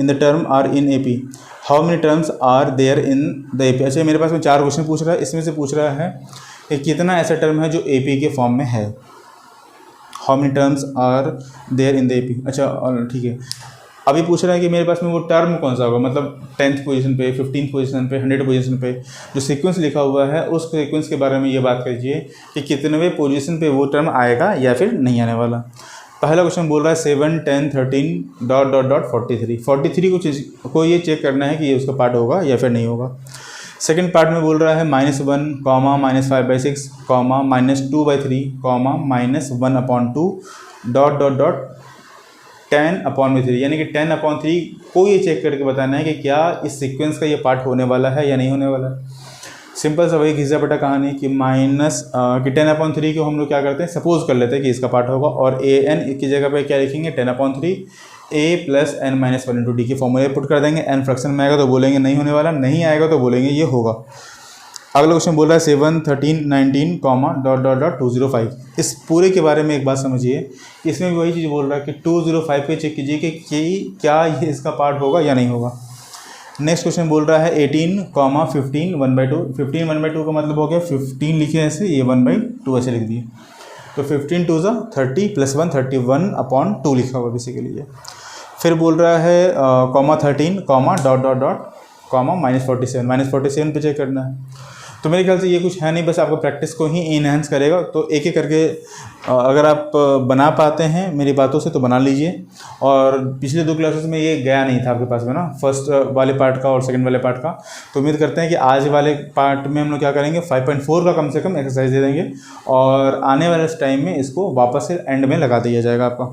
in the term are in A P, how many terms are there in the A P. अच्छा, मेरे पास में 4 क्वेश्चन पूछ रहा है, इसमें से पूछ रहा है कि कितना ऐसा टर्म है जो ए पी के फॉर्म में है। How many terms are there in the A P. अच्छा ठीक है, अभी पूछ रहा है कि मेरे पास में वो टर्म कौन सा होगा, मतलब 10th पोजीशन पे, 15th पोजीशन पे, 100 पोजीशन पे जो सीक्वेंस लिखा हुआ है उस सीक्वेंस के बारे में ये बात कीजिए कि कितने पोजीशन पे वो टर्म आएगा या फिर नहीं आने वाला। पहला क्वेश्चन बोल रहा है 7 10 13 ... 43 को ये चेक करना है कि ये उसका पार्ट होगा या फिर नहीं होगा। सेकेंड पार्ट में बोल रहा है -1, -5/6, -2/3, -1/2 ... 10/3, यानी कि 10/3 को ये चेक करके बताना है कि क्या इस सीक्वेंस का ये पार्ट होने वाला है या नहीं होने वाला है। सिंपल सा वही घिसा पटा कहानी कि 10/3 को हम लोग क्या करते हैं, सपोज कर लेते हैं कि इसका पार्ट होगा, और an की जगह पे क्या लिखेंगे 10/3 a + n-1 इंटू डी के फॉर्मूले पुट कर देंगे। n फ्रैक्शन में आएगा तो बोलेंगे नहीं होने वाला, नहीं आएगा तो बोलेंगे ये होगा। अगला क्वेश्चन बोल रहा है 7 13 19 ... 205। इस पूरे के बारे में एक बात समझिए, इसमें भी वही चीज़ बोल रहा है कि 205 पे चेक कीजिए कि क्या ये इसका पार्ट होगा या नहीं होगा। नेक्स्ट क्वेश्चन बोल रहा है 18, 15 1/2। 15 1/2 का मतलब हो गया 15 लिखे ऐसे, ये 1/2 ऐसे लिख दिए, तो 15 2 = 30 + 1 31/2 लिखा हुआ बेसिकली ये। फिर बोल रहा है 13, ... -47 पे चेक करना है। तो मेरे ख्याल से ये कुछ है नहीं, बस आपको प्रैक्टिस को ही इनहेंस करेगा। तो एक एक करके अगर आप बना पाते हैं मेरी बातों से तो बना लीजिए। और पिछले 2 क्लासेस में ये गया नहीं था आपके पास में ना, फर्स्ट वाले पार्ट का और सेकंड वाले पार्ट का। तो उम्मीद करते हैं कि आज वाले पार्ट में हम लोग क्या करेंगे 5.4 का कम से कम एक्सरसाइज दे देंगे, और आने वाले टाइम में इसको वापस से एंड में लगा दिया जाएगा आपका।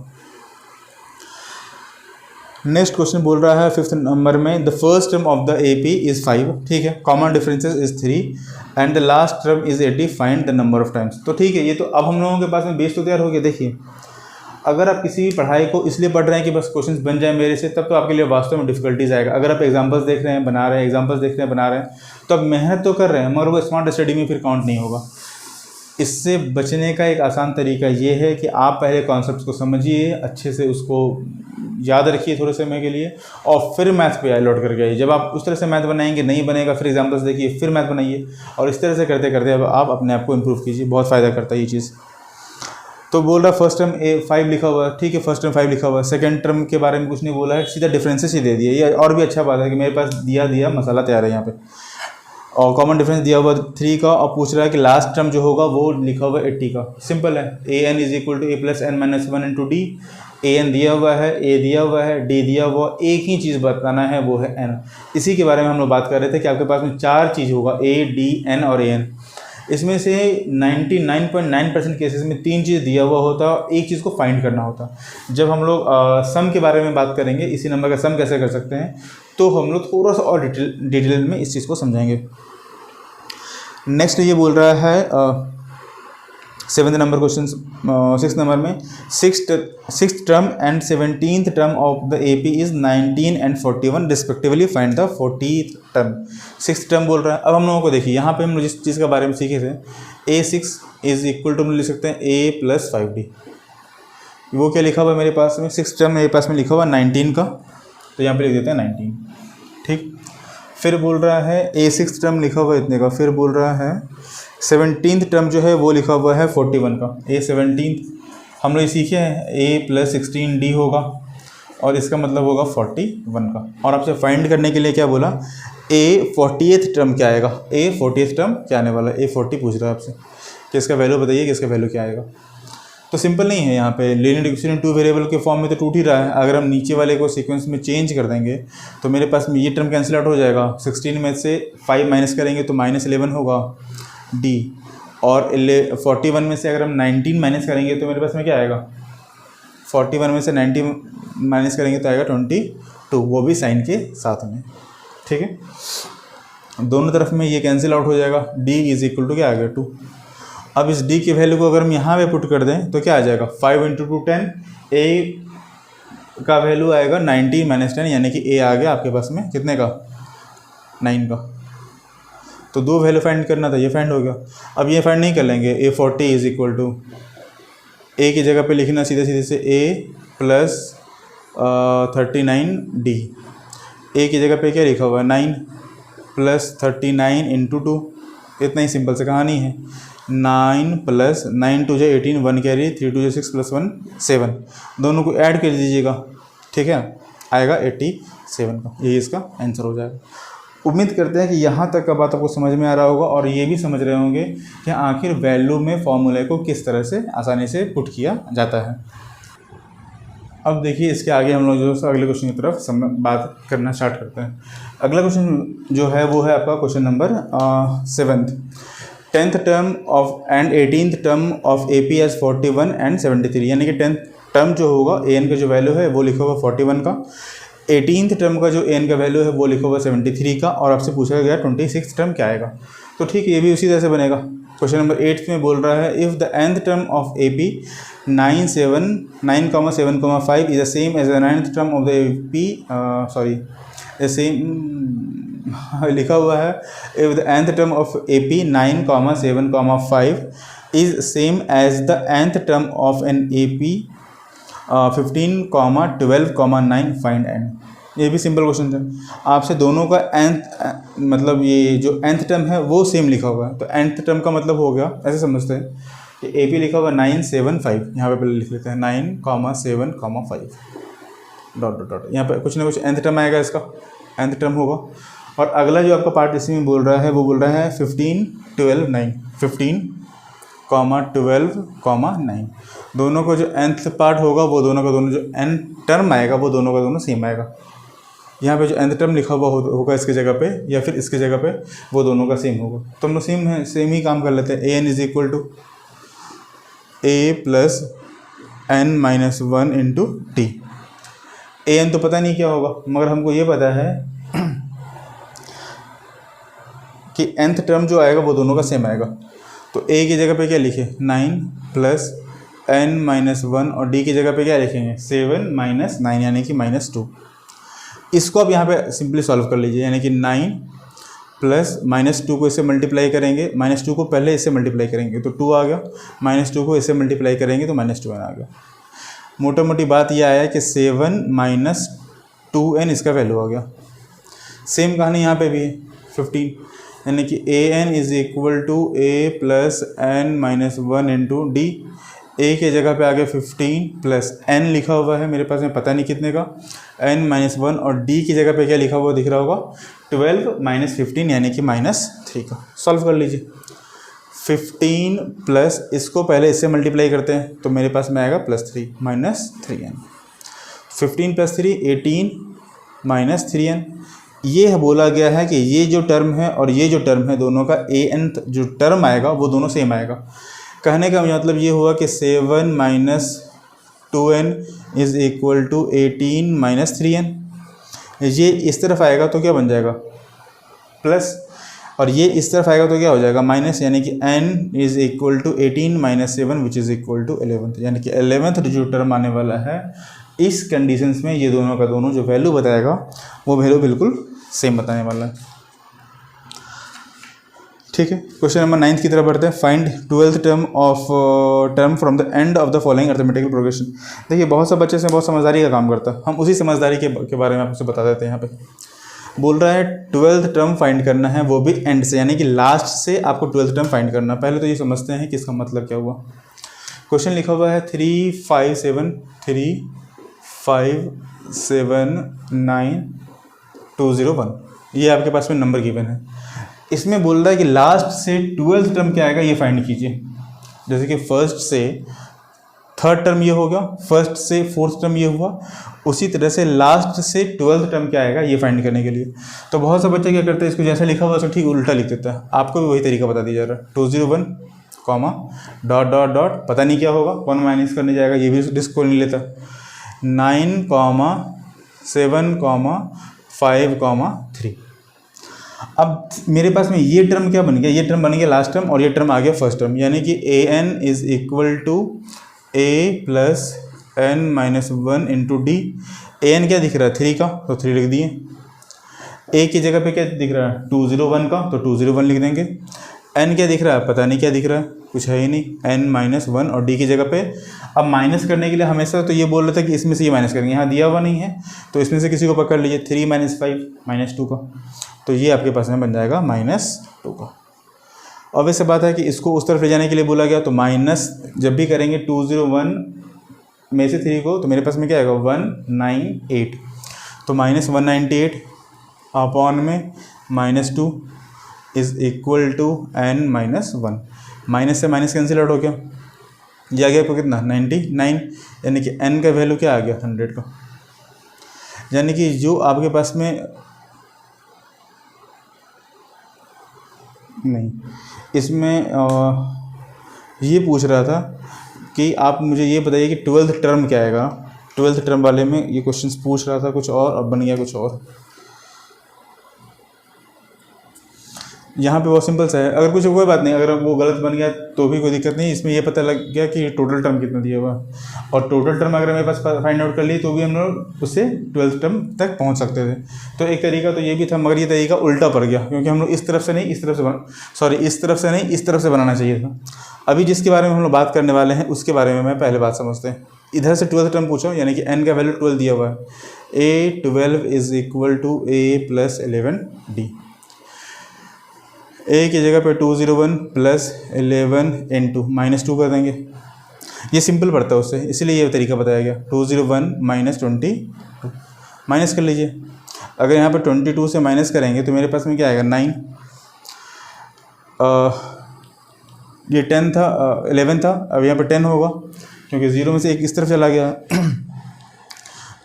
नेक्स्ट क्वेश्चन बोल रहा है 5th नंबर में, the first term of the AP is 5, ठीक है, common differences is 3 and the last term is 80, find the number of times. तो ठीक है, ये तो अब हम लोगों के पास में बेस तो तैयार हो गया। देखिए, अगर आप किसी भी पढ़ाई को इसलिए पढ़ रहे हैं कि बस क्वेश्चंस बन जाए मेरे से, तब तो आपके लिए वास्तव में डिफिकल्टीज आएगा। अगर आप एग्जांपल्स देख रहे हैं, बना रहे हैं, एग्जांपल्स देख रहे हैं, बना रहे हैं, तो आप मेहनत तो कर रहे हैं, मगर वो स्मार्ट स्टडी में फिर काउंट नहीं होगा। इससे बचने का एक आसान तरीका ये है कि आप पहले कॉन्सेप्ट्स को समझिए, अच्छे से उसको याद रखिए थोड़े समय के लिए, और फिर मैथ पे लौट करके आइए। जब आप उस तरह से मैथ बनाएंगे, नहीं बनेगा, फिर एग्जांपल्स देखिए, फिर मैथ बनाइए, और इस तरह से करते करते अब आप अपने आप को इम्प्रूव कीजिए। बहुत फ़ायदा करता है ये चीज़। तो बोल रहा फर्स्ट टर्म 5 लिखा हुआ है, ठीक है, फर्स्ट टर्म 5 लिखा हुआ है। सेकंड टर्म के बारे में कुछ नहीं बोला है, सीधा डिफरेंसेस ही दे दिया। ये और भी अच्छा बात है कि मेरे पास दिया मसाला तैयार है यहाँ पे, और कॉमन डिफरेंस दिया हुआ 3 का, और पूछ रहा है कि लास्ट टर्म जो होगा वो लिखा हुआ है 80 का। सिंपल है, an is equal to a plus n minus 1 into D. an दिया हुआ है, a दिया हुआ है, d दिया हुआ, एक ही चीज़ बताना है, वो है n। इसी के बारे में हम लोग बात कर रहे थे कि आपके पास में 4 चीज़ होगा, a, d, n और an। इसमें से 99.9% केसेस में 3 चीज़ दिया हुआ होता है, एक चीज़ को फाइंड करना होता। जब हम लोग सम के बारे में बात करेंगे, इसी नंबर का सम कैसे कर सकते हैं, तो हम लोग थोड़ा सा और डिटेल में इस चीज़ को समझाएंगे। नेक्स्ट ये बोल रहा है 7th number question, 6th number में, six term and 17th term of the AP is 19 and 41 respectively, find the 40th term. 6th term बोल रहा है। अब हम लोगों को देखिए, यहाँ पे हम जिस चीज़ के बारे में सीखे थे, A6 इज इक्वल टू हम लिख सकते हैं A प्लस 5D। वो क्या लिखा हुआ है मेरे पास में, 6th टर्म मेरे पास में लिखा हुआ 19 का, तो यहाँ पे लिख देते हैं 19, ठीक। फिर बोल रहा है A6 टर्म लिखा हुआ है इतने का। फिर बोल रहा है 17th टर्म जो है वो लिखा हुआ है 41 का। A17 हम लोग सीखे हैं, A प्लस 16D होगा, और इसका मतलब होगा 41 का। और आपसे फाइंड करने के लिए क्या बोला, A 40th टर्म क्या आएगा, A 40th टर्म क्या आने वाला है, A 40 पूछ रहा है आपसे कि इसका वैल्यू बताइए कि इसका वैल्यू क्या आएगा। तो सिंपल नहीं है, यहाँ पे लीनियर डिफरेंशियल 2 वेरिएबल के फॉर्म में तो टूट ही रहा है। अगर हम नीचे वाले को सीक्वेंस में चेंज कर देंगे तो मेरे पास में ये टर्म कैंसिल आउट हो जाएगा। 16 में से 5 माइनस करेंगे तो -11 होगा D, और 41 में से अगर हम 19 माइनस करेंगे तो मेरे पास में क्या आएगा, 41 में से 90 माइनस करेंगे तो आएगा 22, वो भी साइन के साथ में, ठीक है। दोनों तरफ में ये कैंसिल आउट हो जाएगा। D इज इक्वल टू क्या आ गया 2। अब इस D की वैल्यू को अगर हम यहाँ पे पुट कर दें तो क्या आ जाएगा, 5 इंटू 2 10, A का वैल्यू आएगा 90 माइनस 10, यानी कि A आ गया आपके पास में कितने का, 9 का। तो 2 वैल्यू फाइंड करना था, ये फाइंड हो गया। अब ये फाइंड नहीं कर लेंगे, A 40 is equal to A की जगह पे लिखना सीधे सीधे से A प्लस 39D। A की जगह पे क्या लिखा हुआ है, 9 प्लस 39 इंटू 2, इतना ही सिंपल से कहानी है। 9 प्लस 9 टू जो 18, 1 कैरी, 3 टू जो 6 प्लस 1 7, दोनों को ऐड कर दीजिएगा, ठीक है, आएगा 87 का। यही इसका आंसर हो जाएगा। उम्मीद करते हैं कि यहाँ तक का बात आपको समझ में आ रहा होगा, और ये भी समझ रहे होंगे कि आखिर वैल्यू में फॉर्मूले को किस तरह से आसानी से पुट किया जाता है। अब देखिए, इसके आगे हम लोग जो अगले क्वेश्चन की तरफ बात करना स्टार्ट करते हैं। अगला क्वेश्चन जो है वो है आपका question number 7th। 10th term of and 18th term of AP as 41 and 73, यानी कि 10th टर्म जो होगा AN का जो वैल्यू है वो लिखा हुआ 41 का, 18th टर्म का जो AN का वैल्यू है वो लिखा हुआ 73 का, और आपसे पूछा गया 26th टर्म क्या आएगा। तो ठीक है, ये भी उसी तरह से बनेगा। क्वेश्चन नंबर 8 में बोल रहा है, if the nth term of AP 9,7,5 is the same as the 9th term of the AP, लिखा हुआ है, if the nth term of AP 9,7,5 is same as the nth term of an AP 15,12,9 find n। ये भी simple question था। आपसे दोनों का nth मतलब ये जो nth टर्म है वो सेम लिखा हुआ है, तो nth टर्म का मतलब हो गया, ऐसे समझते हैं कि AP लिखा हुआ 9,7,5, यहाँ पे पहले लिख लेते हैं 9,7,5 डॉट डॉट डॉट, यहाँ पे कुछ ना कुछ nth टर्म आएगा, इसका nth टर्म होगा। और अगला जो आपका पार्ट इसमें बोल रहा है वो बोल रहा है 15, 12, 9, 15, 12, 9, दोनों का जो nth पार्ट होगा वो दोनों का दोनों जो n टर्म आएगा वो दोनों का दोनों सेम आएगा। यहाँ पे जो nth टर्म लिखा हुआ होगा इसके जगह पे या फिर इसके जगह पे, वो दोनों का सेम होगा। तो हम लोग सेम ही काम कर लेते हैं। an is equal to A plus n minus 1 into T. an तो पता नहीं क्या होगा, मगर हमको ये पता है कि nth टर्म जो आएगा वो दोनों का सेम आएगा। तो a की जगह पे क्या लिखे 9 प्लस n माइनस 1 और d की जगह पे क्या लिखेंगे 7 माइनस 9 यानी कि -2। इसको आप यहाँ पे सिंपली सॉल्व कर लीजिए, यानी कि 9 प्लस -2 को इससे मल्टीप्लाई करेंगे, -2 को पहले इससे मल्टीप्लाई करेंगे तो 2 आ गया, -2 को इससे मल्टीप्लाई करेंगे तो -2n आ गया। मोटा मोटी बात यह आया कि 7 माइनस 2n इसका वैल्यू आ गया। सेम कहानी यहाँ पे भी है 15, यानी कि an is equal to a plus n minus 1 into D. A के जगह पे आ गया 15 प्लस n लिखा हुआ है मेरे पास में पता नहीं कितने का, n माइनस 1, और d की जगह पे क्या लिखा हुआ दिख रहा होगा 12 माइनस 15 यानी कि -3 का। सॉल्व कर लीजिए। 15 प्लस इसको पहले इससे मल्टीप्लाई करते हैं तो मेरे पास में आएगा +3 -3n। 15 plus 3 18 -3n। ये बोला गया है कि ये जो टर्म है और ये जो टर्म है दोनों का an जो टर्म आएगा वो दोनों सेम आएगा। कहने का मतलब ये हुआ कि 7 minus 2n is equal to 18 minus 3n। ये इस तरफ आएगा तो क्या बन जाएगा प्लस, और ये इस तरफ आएगा तो क्या हो जाएगा माइनस, यानी कि n is equal to 18 minus 7 which is equal to 11th, यानी कि 11th जो टर्म आने वाला है इस कंडीशंस में ये दोनों का दोनों जो वैल्यू बताएगा वो वैल्यू बिल्कुल सेम बताने वाला है। ठीक है, क्वेश्चन नंबर 9 की तरफ बढ़ते हैं। Find 12th term from the end of the following arithmetical progression. देखिए बहुत सा बच्चे से बहुत समझदारी का काम करता है, हम उसी समझदारी के बारे में आपसे बता देते हैं। यहाँ पे बोल रहा है 12th टर्म फाइंड करना है, वो भी एंड से, यानी कि लास्ट से आपको 12th टर्म फाइंड करना। पहले तो ये समझते हैं कि इसका मतलब क्या हुआ। क्वेश्चन लिखा हुआ है 3 5 7 9 2 0 1, ये आपके पास में नंबर गिवन है। इसमें बोल रहा है कि लास्ट से 12th टर्म क्या आएगा ये फाइंड कीजिए। जैसे कि फर्स्ट से थर्ड टर्म ये हो गया, फर्स्ट से फोर्थ टर्म ये हुआ, उसी तरह से लास्ट से 12th टर्म क्या आएगा ये फाइंड करने के लिए। तो बहुत सा बच्चे क्या करते हैं, इसको जैसा लिखा हुआ उसको ठीक उल्टा लिख देता है। आपको भी वही तरीका बता दिया जा रहा है। 201 कॉमा डॉट डॉट डॉट पता नहीं क्या होगा, 1 माइनस करने जाएगा, ये भी डिस्क नहीं लेता। 9 7 5 3। अब मेरे पास में ये टर्म क्या बन गया, ये टर्म बन गया लास्ट टर्म और ये टर्म आ गया फर्स्ट टर्म, यानी कि an is equal to a plus n minus 1 into D. an क्या दिख रहा है 3 का, तो 3 लिख दिए। a की जगह पे क्या दिख रहा है 201 का, तो 201 लिख देंगे। n क्या दिख रहा है पता नहीं क्या दिख रहा है, कुछ है ही नहीं, n माइनस 1, और d की जगह पे अब माइनस करने के लिए हमेशा तो ये बोल रहा था कि इसमें से ये माइनस करेंगे, यहाँ दिया हुआ नहीं है तो इसमें से किसी को पकड़ लीजिए। 3 माइनस 5 -2 का, तो ये आपके पास में बन जाएगा -2 का। अब वैसे बात है कि इसको उस तरफ ले जाने के लिए बोला गया, तो माइनस जब भी करेंगे 201 में से 3 को, तो मेरे पास में क्या आएगा 198, तो -198 अपॉन में -2 is equal to n minus 1। Minus से माइनस कैंसिल आउट हो गया, ये आ गया आपको कितना 99, यानी कि n का वैल्यू क्या आ गया 100 का। यानी कि जो आपके पास में नहीं, इसमें ये पूछ रहा था कि आप मुझे ये बताइए कि 12th टर्म क्या आएगा। 12th टर्म वाले में ये क्वेश्चंस पूछ रहा था कुछ और बन गया कुछ और। यहाँ पे बहुत सिंपल सा है, अगर कुछ कोई बात नहीं, अगर वो गलत बन गया तो भी कोई दिक्कत नहीं। इसमें ये पता लग गया कि टोटल टर्म कितना दिया हुआ, और टोटल टर्म अगर मेरे पास फाइंड आउट कर ली तो भी हम लोग उससे 12th टर्म तक पहुँच सकते थे। तो एक तरीका तो ये भी था, मगर ये तरीका उल्टा पड़ गया, क्योंकि हम लोग इस तरफ से नहीं इस तरफ से इस तरफ से नहीं इस तरफ से बनाना चाहिए था। अभी जिसके बारे में हम लोग बात करने वाले हैं उसके बारे में मैं पहले बात समझते हैं। इधर से 12th टर्म पूछो, यानी कि n का वैल्यू 12 दिया हुआ है, a12 is equal to a plus 11d। a की जगह पे 201 प्लस 11 इंटू -2 कर देंगे। ये सिंपल पड़ता है उससे, इसीलिए ये तरीका बताया गया। 201 माइनस 22 माइनस कर लीजिए। अगर यहाँ पे 22 से माइनस करेंगे तो मेरे पास में क्या आएगा 9। ये 10 था 11 था, अब यहाँ पे 10 होगा क्योंकि 0 में से एक इस तरफ चला गया।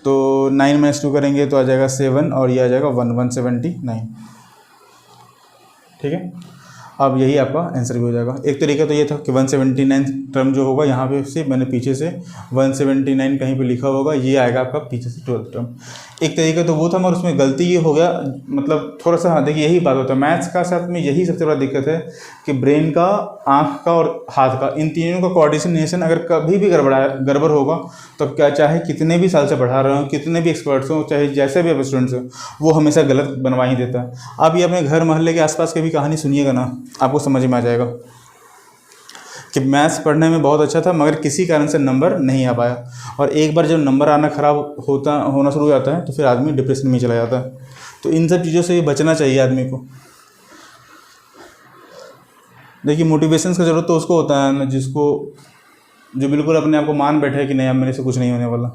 तो 9 - 2 करेंगे तो आ जाएगा 7 और ये आ जाएगा 179। ठीक है, अब यही आपका आंसर भी हो जाएगा। एक तरीका तो ये था कि 179 टर्म जो होगा यहाँ पे से मैंने पीछे से 179 कहीं पे लिखा होगा, ये आएगा आपका पीछे से 12th टर्म। एक तरीका तो वो था, मगर उसमें गलती ये हो गया, मतलब थोड़ा सा, हाँ देखिए यही बात होता है मैथ्स का साथ में, यही सबसे बड़ा दिक्कत है कि ब्रेन का, आँख का और हाथ का, इन तीनों का कोऑर्डिनेशन अगर कभी भी गड़बड़ होगा तो क्या, चाहे कितने भी साल से पढ़ा रहे हो, कितने भी एक्सपर्ट्स हो, चाहे जैसे भी स्टूडेंट्स हो, वो हमेशा गलत बनवा ही देता है। आप ये अपने घर मोहल्ले के आसपास की भी कहानी सुनिएगा ना, आपको समझ में आ जाएगा कि मैथ्स पढ़ने में बहुत अच्छा था मगर किसी कारण से नंबर नहीं आ पाया, और एक बार जब नंबर आना ख़राब होना शुरू हो जाता है तो फिर आदमी डिप्रेशन में चला जाता है। तो इन सब चीज़ों से बचना चाहिए आदमी को। देखिए मोटिवेशन का ज़रूरत तो उसको होता है ना जो बिल्कुल अपने आप को मान बैठे कि नहीं अब मेरे से कुछ नहीं होने वाला,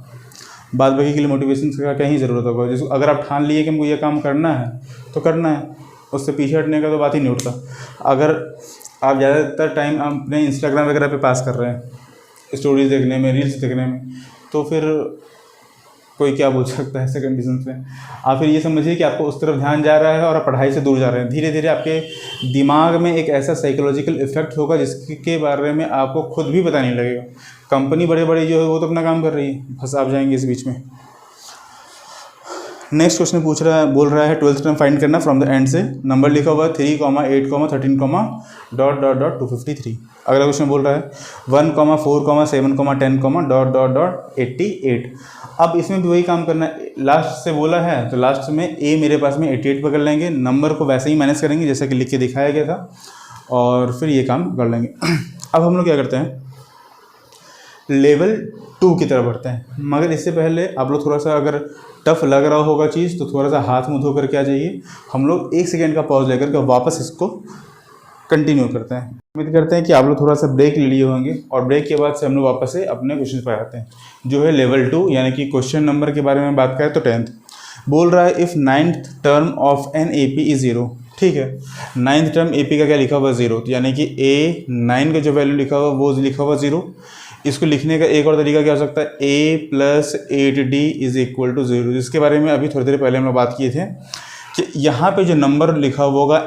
बाद बाकी के लिए मोटिवेशन का क्या ही ज़रूरत होगा। जिसको अगर आप ठान लिए कि हमको ये काम करना है तो करना है, उससे पीछे हटने का तो बात ही नहीं उठता। अगर आप ज़्यादातर टाइम अपने इंस्टाग्राम वगैरह पे पास कर रहे हैं स्टोरीज देखने में, रील्स देखने में, तो फिर कोई क्या बोल सकता है ऐसे कंडीशन में। आप फिर ये समझिए कि आपको उस तरफ ध्यान जा रहा है और आप पढ़ाई से दूर जा रहे हैं। धीरे धीरे आपके दिमाग में एक ऐसा साइकोलॉजिकल इफेक्ट होगा जिसके बारे में आपको खुद भी पता नहीं लगेगा। कंपनी बड़े बड़े जो है वो तो अपना काम कर रही है, बस आप जाएंगे इस बीच में। नेक्स्ट क्वेश्चन बोल रहा है 12th टर्म फाइंड करना फ्रॉम द एंड से। नंबर लिखा हुआ है 3, 8, 13, डॉट डॉट डॉट 253। अगला क्वेश्चन बोल रहा है 1, 4, 7, 10, डॉट डॉट डॉट 88। अब इसमें भी वही काम करना है, लास्ट से बोला है तो लास्ट में ए मेरे पास में 88 पकड़ लेंगे, नंबर को वैसे ही मैनेज करेंगे जैसा कि लिख के दिखाया गया था, और फिर ये काम कर लेंगे। अब हम लोग क्या करते हैं, लेवल 2 की तरफ बढ़ते हैं। मगर इससे पहले आप लोग थोड़ा सा, अगर टफ लग रहा होगा चीज़ तो थोड़ा सा हाथ मुँह धो करके आ जाइए। हम लोग 1 सेकेंड का पॉज लेकर के वापस इसको कंटिन्यू करते हैं। उम्मीद करते हैं कि आप लोग थोड़ा सा ब्रेक ले लिए होंगे, और ब्रेक के बाद से हम लोग वापस से अपने क्वेश्चन पर आते हैं जो है लेवल 2, यानी कि क्वेश्चन नंबर के बारे में बात करें तो 10th बोल रहा है if 9th term of an AP is 0। ठीक है, 9th टर्म AP का क्या लिखा हुआ 0, तो यानी कि A9 का जो वैल्यू लिखा हुआ वो लिखा हुआ 0। इसको लिखने का एक और तरीका क्या हो सकता है, A + 8D = 0, जिसके बारे में अभी थोड़ी देर पहले हम लोग बात किए थे कि यहाँ पे जो नंबर लिखा हुआ होगा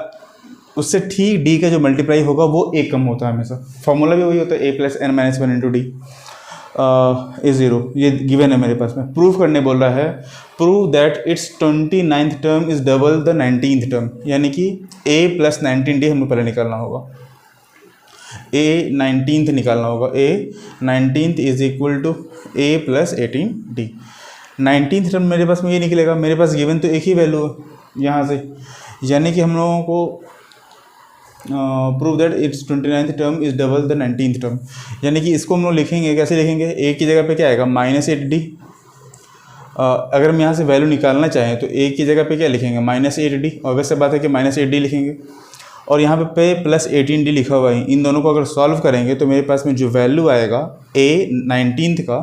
उससे ठीक D का जो मल्टीप्लाई होगा वो 1 कम होता है हमेशा। फॉर्मूला भी वही होता है, A + n - 1 × D इज़ 0। ये गिवन है मेरे पास में। प्रूव करने बोल रहा है, prove that it's 29th term is double the 19th term, यानी कि A + 19D हमें पहले निकालना होगा। A 19th निकालना होगा, A 19th = A + 18D। 19th term मेरे पास में ये निकलेगा, मेरे पास गिवन तो एक ही वैल्यू है यहाँ से, यानी कि हम लोगों को prove that it's 29th term is double the 19th term, यानी कि इसको हम लोग लिखेंगे, कैसे लिखेंगे, A की जगह पे क्या आएगा -8D। अगर हम यहाँ से वैल्यू निकालना चाहें तो A की जगह पे क्या लिखेंगे, -8D, और वैसे बात है कि -8D लिखेंगे, और यहाँ पे +18D लिखा हुआ है। इन दोनों को अगर सॉल्व करेंगे तो मेरे पास में जो वैल्यू आएगा A 19th का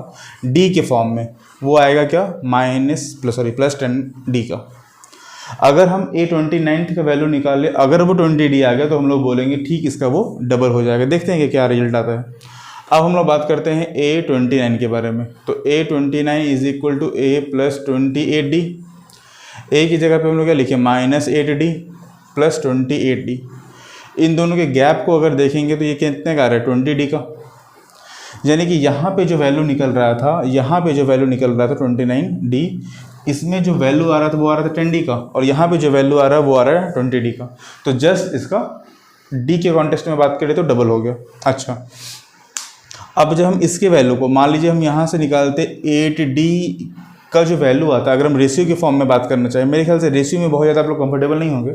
D के फॉर्म में, वो आएगा क्या, +10D का। अगर हम A 29th का वैल्यू निकाल ले, अगर वो 20D आ गया तो हम लोग बोलेंगे ठीक इसका वो डबल हो जाएगा। देखते हैं कि क्या रिजल्ट आता है। अब हम लोग बात करते हैं A 29 के बारे में, तो A 29 = A + 28D। A की जगह पे हम लोग क्या लिखे, -8D + 28D। इन दोनों के गैप को अगर देखेंगे तो ये कितने का आ रहा है, 20D का, यानी कि यहाँ पे जो वैल्यू निकल रहा था, यहाँ पे जो वैल्यू निकल रहा था 29D, इसमें जो वैल्यू आ रहा था वो आ रहा था 10D का, और यहाँ पे जो वैल्यू आ रहा है वो आ रहा है 20D का। तो जस्ट इसका D के कॉन्टेक्स्ट में बात करें तो डबल हो गया। अच्छा, अब जब हम इसके वैल्यू को, मान लीजिए हम यहाँ से निकालते 8D का जो वैल्यू आता है, अगर हम रेशियो के फॉर्म में बात करना चाहें, मेरे ख्याल से रेशियो में बहुत ज़्यादा आप लोग कंफर्टेबल नहीं होंगे,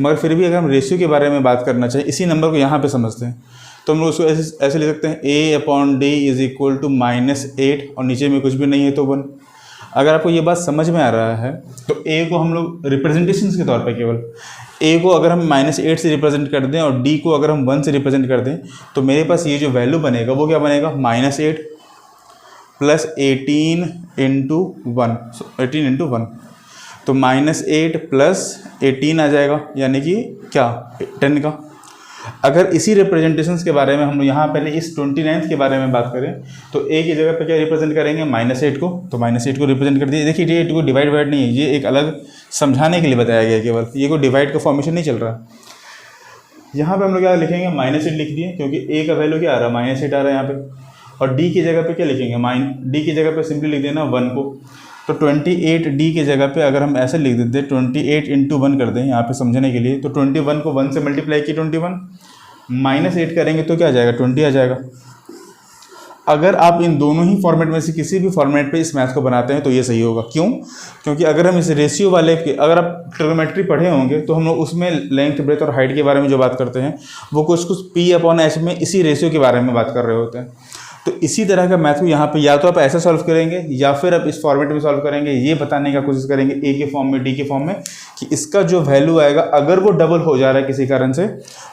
मगर फिर भी अगर हम रेशियो के बारे में बात करना चाहें, इसी नंबर को यहाँ पे समझते हैं, तो हम लोग उसको ऐसे लिख सकते हैं, A/D = -8, और नीचे में कुछ भी नहीं है तो 1। अगर आपको ये बात समझ में आ रहा है तो A को हम लोग रिप्रेजेंटेशन के तौर पर, केवल A को अगर हम -8 से रिप्रेजेंट कर दें और D को अगर हम 1 से रिप्रेजेंट कर दें, तो मेरे पास ये जो वैल्यू बनेगा वो क्या बनेगा, -8 + 18 × 1, 18 × 1, तो -8 + 18 आ जाएगा, यानी कि क्या, 10 का। अगर इसी रिप्रेजेंटेशंस के बारे में हम लोग यहाँ पहले इस 29th के बारे में बात करें तो A की जगह पे क्या रिप्रेजेंट करेंगे, -8 को, तो -8 को रिप्रेजेंट कर दिए। देखिए ये कोई डिवाइड नहीं है, ये एक अलग समझाने के लिए बताया गया केवल, ये कोई डिवाइड का फॉर्मेशन नहीं चल रहा। यहाँ पे हम लोग क्या लिखेंगे, -8 लिख दिए, क्योंकि a का वैल्यू क्या आ रहा है, -8 आ रहा है यहाँ पे। और d की जगह पे क्या लिखेंगे, d की जगह पे सिंपली लिख देना 1 को। तो 28 d की जगह पे अगर हम ऐसे लिख देते 28 इंटू 1 कर दें यहाँ पे समझने के लिए, तो 21 को 1 से मल्टीप्लाई किए 21, -8 करेंगे तो क्या आ जाएगा, 20 आ जाएगा। अगर आप इन दोनों ही फॉर्मेट में से किसी भी फॉर्मेट पे इस मैथ को बनाते हैं तो ये सही होगा। क्यों? क्योंकि अगर हम इस रेशियो वाले के, अगर आप ट्रिग्नोमेट्री पढ़े होंगे तो हम लोग उसमें लेंथ, ब्रेथ और हाइट के बारे में जो बात करते हैं वो कुछ P/H में इसी रेशियो के बारे में बात कर रहे होते हैं। तो इसी तरह का मैथ को यहाँ पे या तो आप ऐसा सॉल्व करेंगे या फिर आप इस फॉर्मेट में सॉल्व करेंगे, ये बताने का कोशिश करेंगे ए के फॉर्म में, डी के फॉर्म में, कि इसका जो वैल्यू आएगा अगर वो डबल हो जा रहा है किसी कारण से,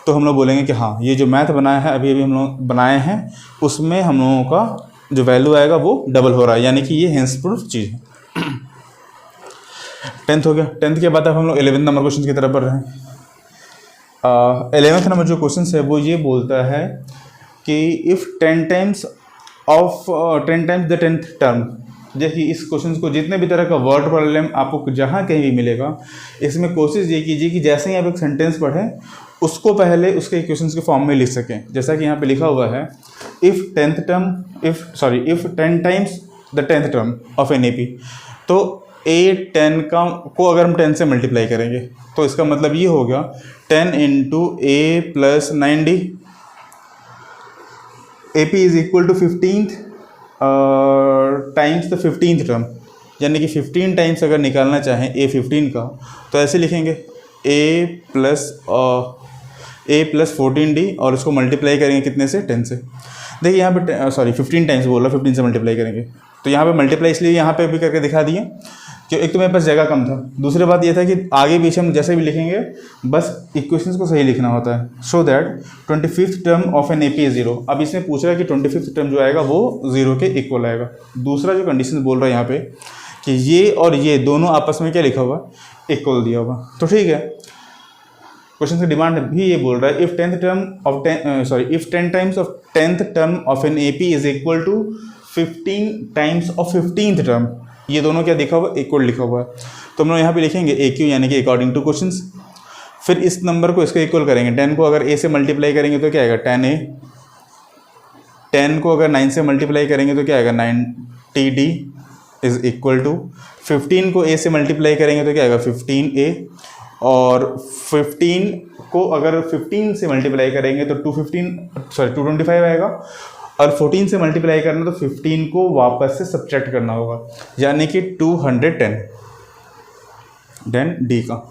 तो हम लोग बोलेंगे कि हाँ ये जो मैथ बनाया है अभी हम लोग बनाए हैं उसमें हम लोगों का जो वैल्यू आएगा वो डबल हो रहा है, यानी कि ये हेंस प्रूफ चीज़ है। 10th हो गया। 10th के बाद अब हम लोग 11th नंबर क्वेश्चन की तरफ बढ़ रहे हैं। 11th नंबर जो क्वेश्चन है वो ये बोलता है कि if 10 times the 10th term, देखिए इस क्वेश्चन को जितने भी तरह का वर्ड प्रॉब्लम आपको जहाँ कहीं भी मिलेगा, इसमें कोशिश ये कीजिए कि जैसे ही आप एक सेंटेंस पढ़ें उसको पहले उसके इक्वेशंस के फॉर्म में लिख सकें। जैसा कि यहाँ पे लिखा हुआ है if 10 times the 10th term of an AP, तो A10 को अगर हम 10 से मल्टीप्लाई करेंगे तो इसका मतलब ये हो गया 10 into A plus 9D, AP is equal to 15th times the 15th term, यानी कि 15 टाइम्स अगर निकालना चाहें A15 का तो ऐसे लिखेंगे A प्लस 14D और उसको मल्टीप्लाई करेंगे कितने से, 10 से। देखिए यहाँ पे 15 टाइम्स बोल रहा, 15 से मल्टीप्लाई करेंगे तो यहाँ पे मल्टीप्लाई इसलिए यहाँ पे भी करके दिखा दिए कि एक तो मेरे पास जगह कम था, दूसरी बात ये था कि आगे पीछे हम जैसे भी लिखेंगे बस इक्वेशंस को सही लिखना होता है। So that 25th term of an AP is 0। अब इसमें पूछ रहा है कि 25th टर्म जो आएगा वो 0 के इक्वल आएगा। दूसरा जो कंडीशन बोल रहा है यहाँ पे कि ये और ये दोनों आपस में क्या लिखा हुआ, इक्वल दिया हुआ, तो ठीक है। क्वेश्चन की डिमांड भी ये बोल रहा है if 10 times of 10th term of an AP is equal to 15 times of 15th term, ये दोनों क्या लिखा हुआ, इक्वल लिखा हुआ है। तो हम लोग यहाँ पे लिखेंगे AQ यानी कि अकॉर्डिंग टू क्वेश्चंस। फिर इस नंबर को इसको इक्वल करेंगे, 10 को अगर A से मल्टीप्लाई करेंगे तो क्या आएगा 10A, 10 को अगर 9 से मल्टीप्लाई करेंगे तो क्या आएगा 9TD इज इक्वल टू 15 को A से मल्टीप्लाई करेंगे तो क्या आएगा 15A, और 15 को अगर 15 से मल्टीप्लाई करेंगे तो 225 आएगा, और 14 से मल्टीप्लाई करना तो 15 को वापस से सब्ट्रैक्ट करना होगा, यानी कि 210 देन D का।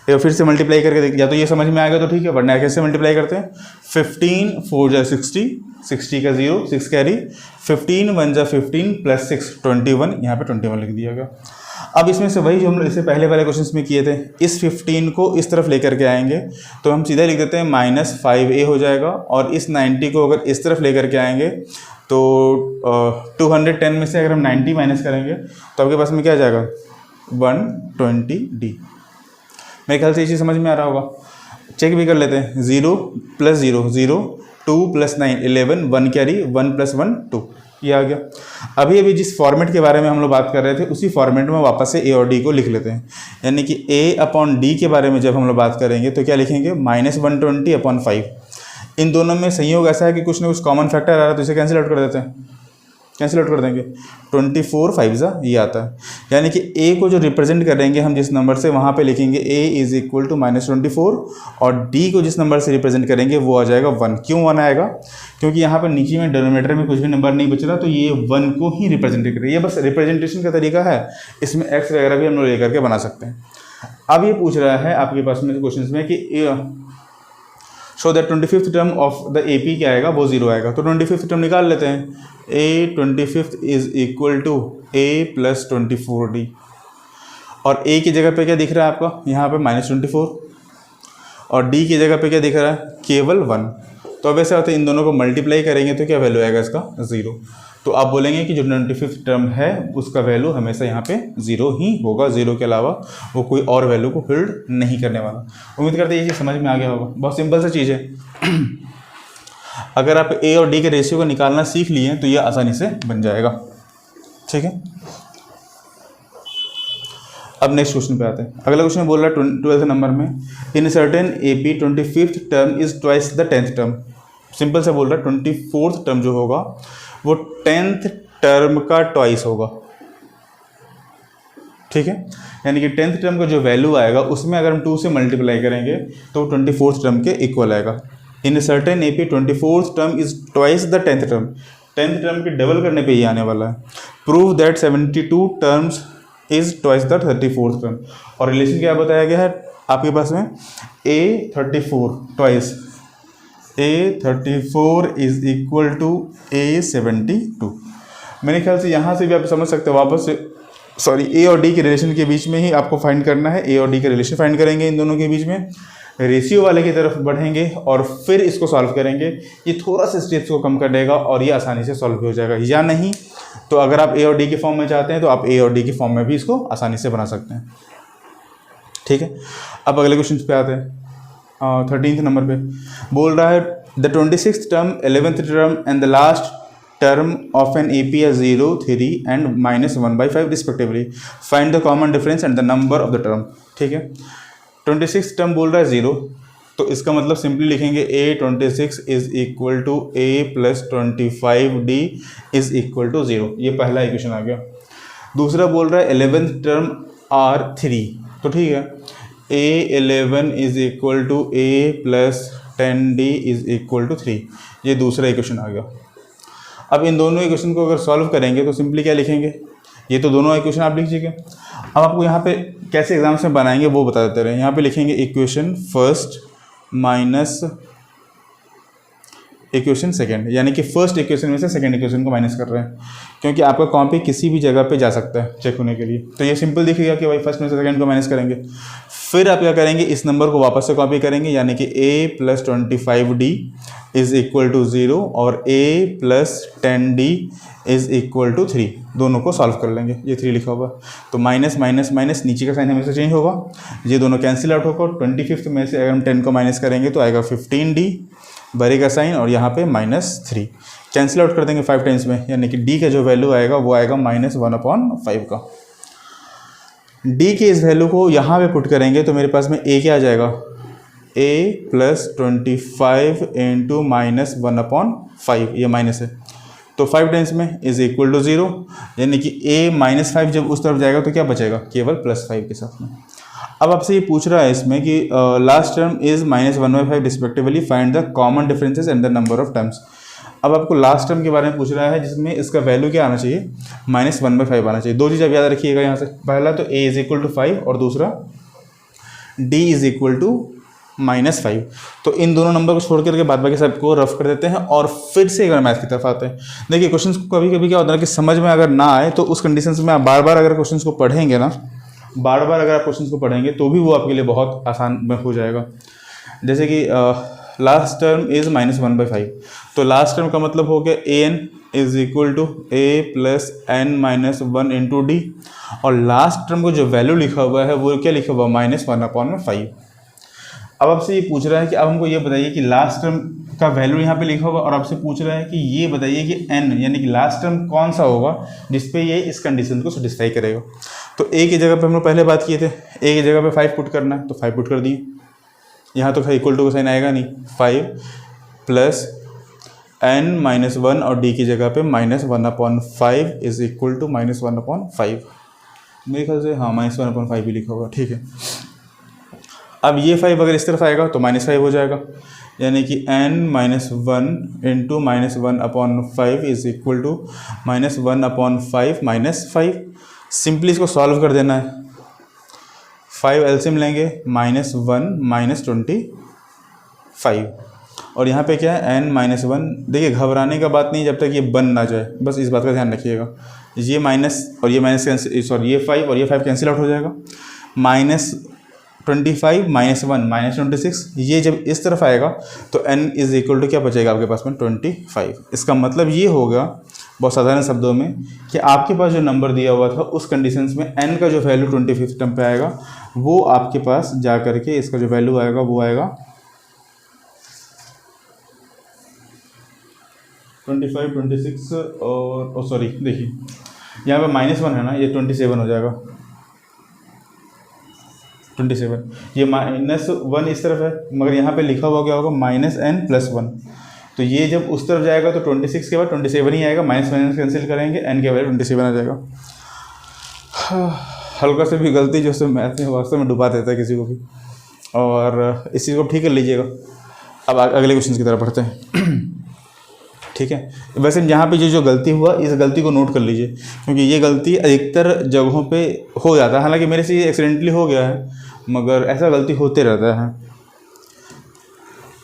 या फिर से मल्टीप्लाई करके देखिए, या तो ये समझ में आ गया तो ठीक है, वरना कैसे मल्टीप्लाई करते हैं 15 4 जा 60, 60 का 0 6 कैरी, 15 1 जा 15 प्लस 6 21, यहाँ पे 21 लिख दिया गया। अब इसमें से वही जो हम इससे पहले वाले क्वेश्चन में किए थे, इस 15 को इस तरफ लेकर के आएंगे तो हम सीधा लिख देते हैं -5A हो जाएगा, और इस 90 को अगर इस तरफ लेकर के आएंगे तो 210 में से अगर हम 90 माइनस करेंगे तो आपके पास में क्या आ जाएगा 120D। मेरे ख्याल से ये चीज़ समझ में आ रहा होगा। चेक भी कर लेते हैं, 0 + 0 0, 2 + 9 11, 1 कैरी, 1 + 1 2, ये आ गया। अभी जिस फॉर्मेट के बारे में हम लोग बात कर रहे थे उसी फॉर्मेट में वापस से A और D को लिख लेते हैं, यानी कि A/D के बारे में जब हम लोग बात करेंगे तो क्या लिखेंगे -120/5। इन दोनों में संयोग ऐसा है कि कुछ ना कुछ कॉमन फैक्टर आ रहा है तो इसे कैंसिल आउट कर देते हैं, कैंसिल आउट कर देंगे, 24 5 ये आता है, यानी कि A को जो रिप्रेजेंट करेंगे हम जिस नंबर से वहाँ पे लिखेंगे A इज इक्वल टू -24, और D को जिस नंबर से रिप्रेजेंट करेंगे वो आ जाएगा 1। क्यों 1 आएगा? क्योंकि यहाँ पर नीचे में डिनोमिनेटर में कुछ भी नंबर नहीं बच रहा, तो ये 1 को ही रिप्रेजेंट करें। ये बस रिप्रेजेंटेशन का तरीका है, इसमें x वगैरह भी हम लोग लेकर के बना सकते हैं। अब ये पूछ रहा है आपके पास में क्वेश्चन में कि सो that 25th term of the AP क्या आएगा, वो 0 आएगा। तो 25th टर्म निकाल लेते हैं, A25 is equal to A + 24D, और A की जगह पे क्या दिख रहा है आपका यहाँ पे -24, और D की जगह पे क्या दिख रहा है केवल 1। तो अब ऐसा होता है इन दोनों को मल्टीप्लाई करेंगे तो क्या वैल्यू आएगा इसका 0। तो आप बोलेंगे कि जो 25th टर्म है उसका वैल्यू हमेशा यहाँ पे 0 ही होगा, 0 के अलावा वो कोई और वैल्यू को होल्ड नहीं करने वाला। उम्मीद करते हैं ये चीज़ समझ में आ गया होगा, बहुत सिंपल सा चीज़ है। अगर आप A और D के रेशियो को निकालना सीख लिए तो ये आसानी से बन जाएगा, ठीक है। अब नेक्स्ट क्वेश्चन पे आते हैं। अगला क्वेश्चन बोल रहा है 12th नंबर में, in certain AP 25th term is twice the 10th term. Simple से बोल रहा है 24th टर्म जो होगा वो 10th टर्म का ट्वाइस होगा, ठीक है। यानी कि 10th टर्म का जो वैल्यू आएगा उसमें अगर हम 2 से मल्टीप्लाई करेंगे तो 24th टर्म के इक्वल आएगा। In certain AP 24th term is twice the 10th term, 10th term के डबल करने पे ये आने वाला है। Prove that 72 terms is twice the 34th term. और रिलेशन क्या बताया गया है आपके पास में, A34 twice A34 is equal to A72। मेरे ख्याल से यहाँ से भी आप समझ सकते हो, वापस से सॉरी A और D के रिलेशन के बीच में ही आपको फाइंड करना है। A और D का रिलेशन फाइंड करेंगे, इन दोनों के बीच में रेशियो वाले की तरफ बढ़ेंगे और फिर इसको सॉल्व करेंगे। ये थोड़ा सा स्टेप्स को कम कर देगा और ये आसानी से सॉल्व हो जाएगा। या नहीं तो अगर आप A और D के फॉर्म में चाहते हैं तो आप A और D के फॉर्म में भी इसको आसानी से बना सकते हैं, ठीक है। अब अगले क्वेश्चन पे आते हैं। 13th नंबर पे बोल रहा है the 26th term 11th term and the last term of an AP are 0, 3 and -1/5 respectively. Find the common difference and the number of the term, ठीक है। 26th टर्म बोल रहा है 0, तो इसका मतलब सिंपली लिखेंगे A26 is equal to A + 25D is equal to 0। ये पहला इक्वेशन आ गया। दूसरा बोल रहा है 11th टर्म R3, तो ठीक है, A11 is equal to A + 10D is equal to 3। ये दूसरा इक्वेशन आ गया। अब इन दोनों इक्वेशन को अगर सॉल्व करेंगे तो सिंपली क्या लिखेंगे, ये तो दोनों इक्वेशन आप लिख लीजिए। अब आपको यहाँ पे कैसे एग्जाम्स में बनाएंगे वो बता देते रहे। यहाँ पे लिखेंगे equation first minus equation second, यानी कि फर्स्ट इक्वेशन में से सेकंड इक्वेशन को माइनस कर रहे हैं, क्योंकि आपका कॉपी किसी भी जगह पे जा सकता है चेक होने के लिए। तो ये सिंपल दिखेगा कि भाई फर्स्ट में से सेकंड को माइनस करेंगे। फिर आप क्या करेंगे, इस नंबर को वापस से कॉपी करेंगे, यानी कि A + 25D is equal to 0 और A + 10D is equal to 3। दोनों को सॉल्व कर लेंगे। ये 3 लिखा हुआ, तो माइनस माइनस माइनस नीचे का साइन हमेशा चेंज होगा, ये दोनों कैंसिल आउट होगा। 25th में से अगर हम 10 को माइनस करेंगे तो आएगा 15D, बढ़ेगा साइन और यहाँ पे -3 कैंसिल आउट कर देंगे 5 टाइम्स में, यानी कि D का जो वैल्यू आएगा वो आएगा -1/5 का। D के इस वैल्यू को यहाँ पे पुट करेंगे तो मेरे पास में A क्या आ जाएगा, A + 25 इंटू -1/5, ये माइनस है तो 5 टाइम्स में इज इक्वल टू 0, यानी कि A -5 जब उस तरफ जाएगा तो क्या बचेगा, केवल +5 के साथ में। अब आपसे ये पूछ रहा है इसमें कि last term is -1/5 respectively, find the common differences and the number of terms. अब आपको लास्ट टर्म के बारे में पूछ रहा है जिसमें इसका वैल्यू क्या आना चाहिए, -1/5 आना चाहिए। दो चीज़ आप याद रखिएगा यहाँ से, पहला तो A इज इक्वल टू 5 और दूसरा D इज इक्वल टू -5। तो इन दोनों नंबर को छोड़ करके बाद बाकी सबको रफ कर देते हैं और फिर से एक बार मैथ की तरफ आते हैं। देखिए क्वेश्चंस को कभी कभी क्या होता है कि समझ में अगर ना आए तो उस कंडीशंस में आप बार बार अगर क्वेश्चंस को पढ़ेंगे ना, बार बार अगर आप क्वेश्चंस को पढ़ेंगे तो भी वो आपके लिए बहुत आसान हो जाएगा। जैसे कि लास्ट टर्म इज -1/5, तो लास्ट टर्म का मतलब हो गया an is equal to A + n-1 into D, और लास्ट टर्म को जो वैल्यू लिखा हुआ है वो क्या लिखा हुआ, -1/5। अब आपसे ये पूछ रहा है कि अब हमको ये बताइए कि लास्ट टर्म का वैल्यू यहाँ पे लिखा होगा और आपसे पूछ रहा है कि ये बताइए कि n यानी कि लास्ट टर्म कौन सा होगा जिसपे ये इस कंडीशन को सेटिस्फाई करेगा। तो A की जगह पे हम लोग पहले बात किए थे, A की जगह पे 5 पुट करना है तो 5 पुट कर दिए, यहाँ तो इक्वल टू का साइन आएगा नहीं, 5 + n-1 और D की जगह पे -1/5 इज इक्वल टू -1/5। मेरे ख्याल से हाँ -1/5 ही लिखा होगा, ठीक है। अब ये 5 अगर इस तरफ आएगा तो -5 हो जाएगा, यानी कि n-1 into -1/5 is equal to -1/5 -5। Simply इसको सॉल्व कर देना है, 5 एलसीएम लेंगे, -1 -25 और यहाँ पे क्या है n-1। देखिए घबराने का बात नहीं जब तक ये बन ना जाए, बस इस बात का ध्यान रखिएगा। ये माइनस और ये माइनस कैंसिल, सॉरी ये 5 और ये 5 कैंसिल आउट हो जाएगा, -25 -1 -26। ये जब इस तरफ आएगा तो n इज इक्वल टू क्या बचेगा आपके पास में 25। इसका मतलब ये होगा बहुत साधारण शब्दों में कि आपके पास जो नंबर दिया हुआ था उस कंडीशंस में n का जो वैल्यू 25th टर्म पे आएगा वो आपके पास जा करके इसका जो वैल्यू आएगा वो आएगा 25 26 और सॉरी देखिए यहाँ पे -1 है ना, ये 27 हो जाएगा। 27। ये -1 इस तरफ है, मगर यहाँ पे लिखा हुआ क्या होगा -n+1। तो ये जब उस तरफ जाएगा तो 26 के बाद 27 ही आएगा, माइनस माइनस कैंसिल करेंगे, n के वैल्यू 27 आ जाएगा। हल्का से भी गलती जो है मैथ में वास्तव में डुबा देता है किसी को भी, और इस चीज़ को ठीक कर लीजिएगा। अब अगले क्वेश्चन की तरफ बढ़ते हैं। ठीक है, वैसे यहाँ पे जो गलती हुआ इस गलती को नोट कर लीजिए, क्योंकि ये गलती अधिकतर जगहों पे हो जाता है। हालांकि मेरे से ये एक्सीडेंटली हो गया है, मगर ऐसा गलती होते रहता है।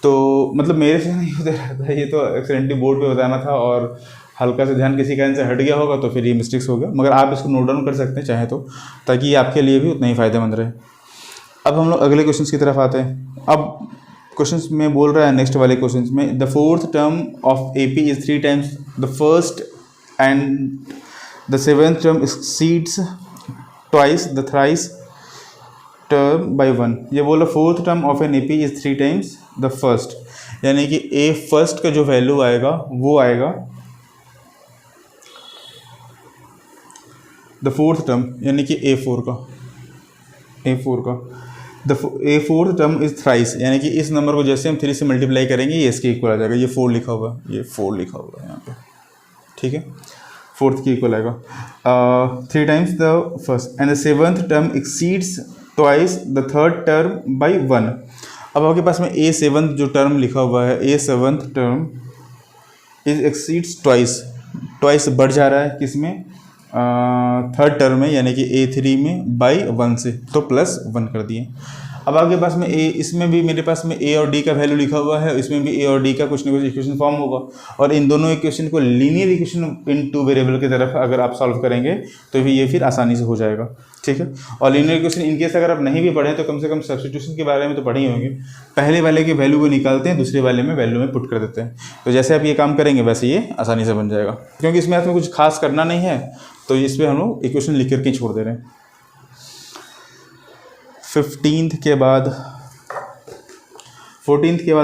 तो मतलब मेरे से नहीं होते रहता है, ये तो एक्सीडेंटली बोर्ड पे बताना था और हल्का से ध्यान किसी कारण से हट गया होगा तो फिर ये मिस्टेक्स हो गया। मगर आप इसको नोट डाउन कर सकते हैं चाहे तो, ताकि ये आपके लिए भी उतना ही फ़ायदेमंद रहे। अब हम लोग अगले क्वेश्चन की तरफ आते हैं। अब क्वेश्चंस में बोल रहा है नेक्स्ट वाले क्वेश्चंस में, the fourth term of AP is 3 times the first and the seventh term exceeds twice the thrice term by 1। ये बोला fourth term of an AP is 3 times the first, यानी कि A फर्स्ट का जो value आएगा वो आएगा the fourth term, यानी कि A4 का A fourth term is thrice, यानी कि इस नंबर को जैसे हम 3 से मल्टीप्लाई करेंगे ये इसके इक्वल आ जाएगा। ये 4 लिखा हुआ है, ये 4 लिखा हुआ है यहाँ पे, ठीक है, फोर्थ के इक्वल आएगा 3 times the first and the seventh term exceeds twice the third term by 1। अब आपके पास में A7 जो टर्म लिखा हुआ है, A7 term is exceeds twice बढ़ जा रहा है किस में, थर्ड टर्म में, यानी कि A3 में बाई 1 से, तो +1 कर दिए। अब आपके पास में इसमें भी मेरे पास में A और D का वैल्यू लिखा हुआ है, इसमें भी A और D का कुछ ना कुछ इक्वेशन फॉर्म होगा, और इन दोनों इक्वेशन को लीनियर इक्वेशन इन 2 वेरिएबल की तरफ अगर आप सॉल्व करेंगे तो ये फिर आसानी से हो जाएगा। ठीक है, और लीनियर इक्वेशन इनकेस अगर आप नहीं भी पढ़ें तो कम से कम सब्स्टिट्यूशन के बारे में तो पढ़े ही होंगे। पहले वाले के वैल्यू को निकालते हैं, दूसरे वाले में वैल्यू में पुट कर देते हैं। तो जैसे आप ये काम करेंगे वैसे ये आसानी से बन जाएगा, क्योंकि इसमें आपको कुछ खास करना नहीं है, तो इस पर हम लोग इक्वेशन लिख करके छोड़ दे रहे हैं। 14th के बाद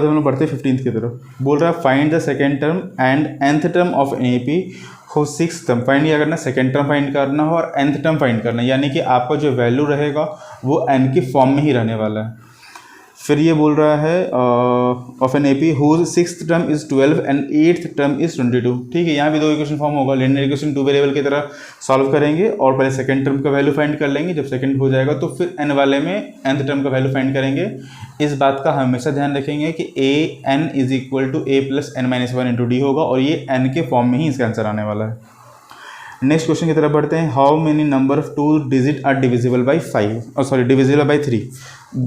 हम लोग बढ़ते 15th की तरफ। बोल रहा है find the second term and nth term of an AP हो 6th टर्म। फाइंड क्या करना, सेकेंड टर्म फाइंड करना हो और nth टर्म फाइंड करना, यानी कि आपका जो वैल्यू रहेगा वो n की फॉर्म में ही रहने वाला है। फिर ये बोल रहा है of an AP whose 6th term is 12 and 8th term is 22। ठीक है, यहाँ भी 2 इक्वेशन फॉर्म होगा, लीनियर इक्वेशन 2 वेरिएबल की तरह सॉल्व करेंगे और पहले सेकंड टर्म का वैल्यू फाइंड कर लेंगे। जब सेकंड हो जाएगा तो फिर n वाले में nth टर्म का वैल्यू फाइंड करेंगे। इस बात का हमेशा ध्यान रखेंगे कि an is equal to a plus n-1 into D होगा, और ये n के फॉर्म में ही इसका आंसर आने वाला है। नेक्स्ट क्वेश्चन की तरफ बढ़ते हैं। How many number of 2 digit are divisible by 5 divisible by 3।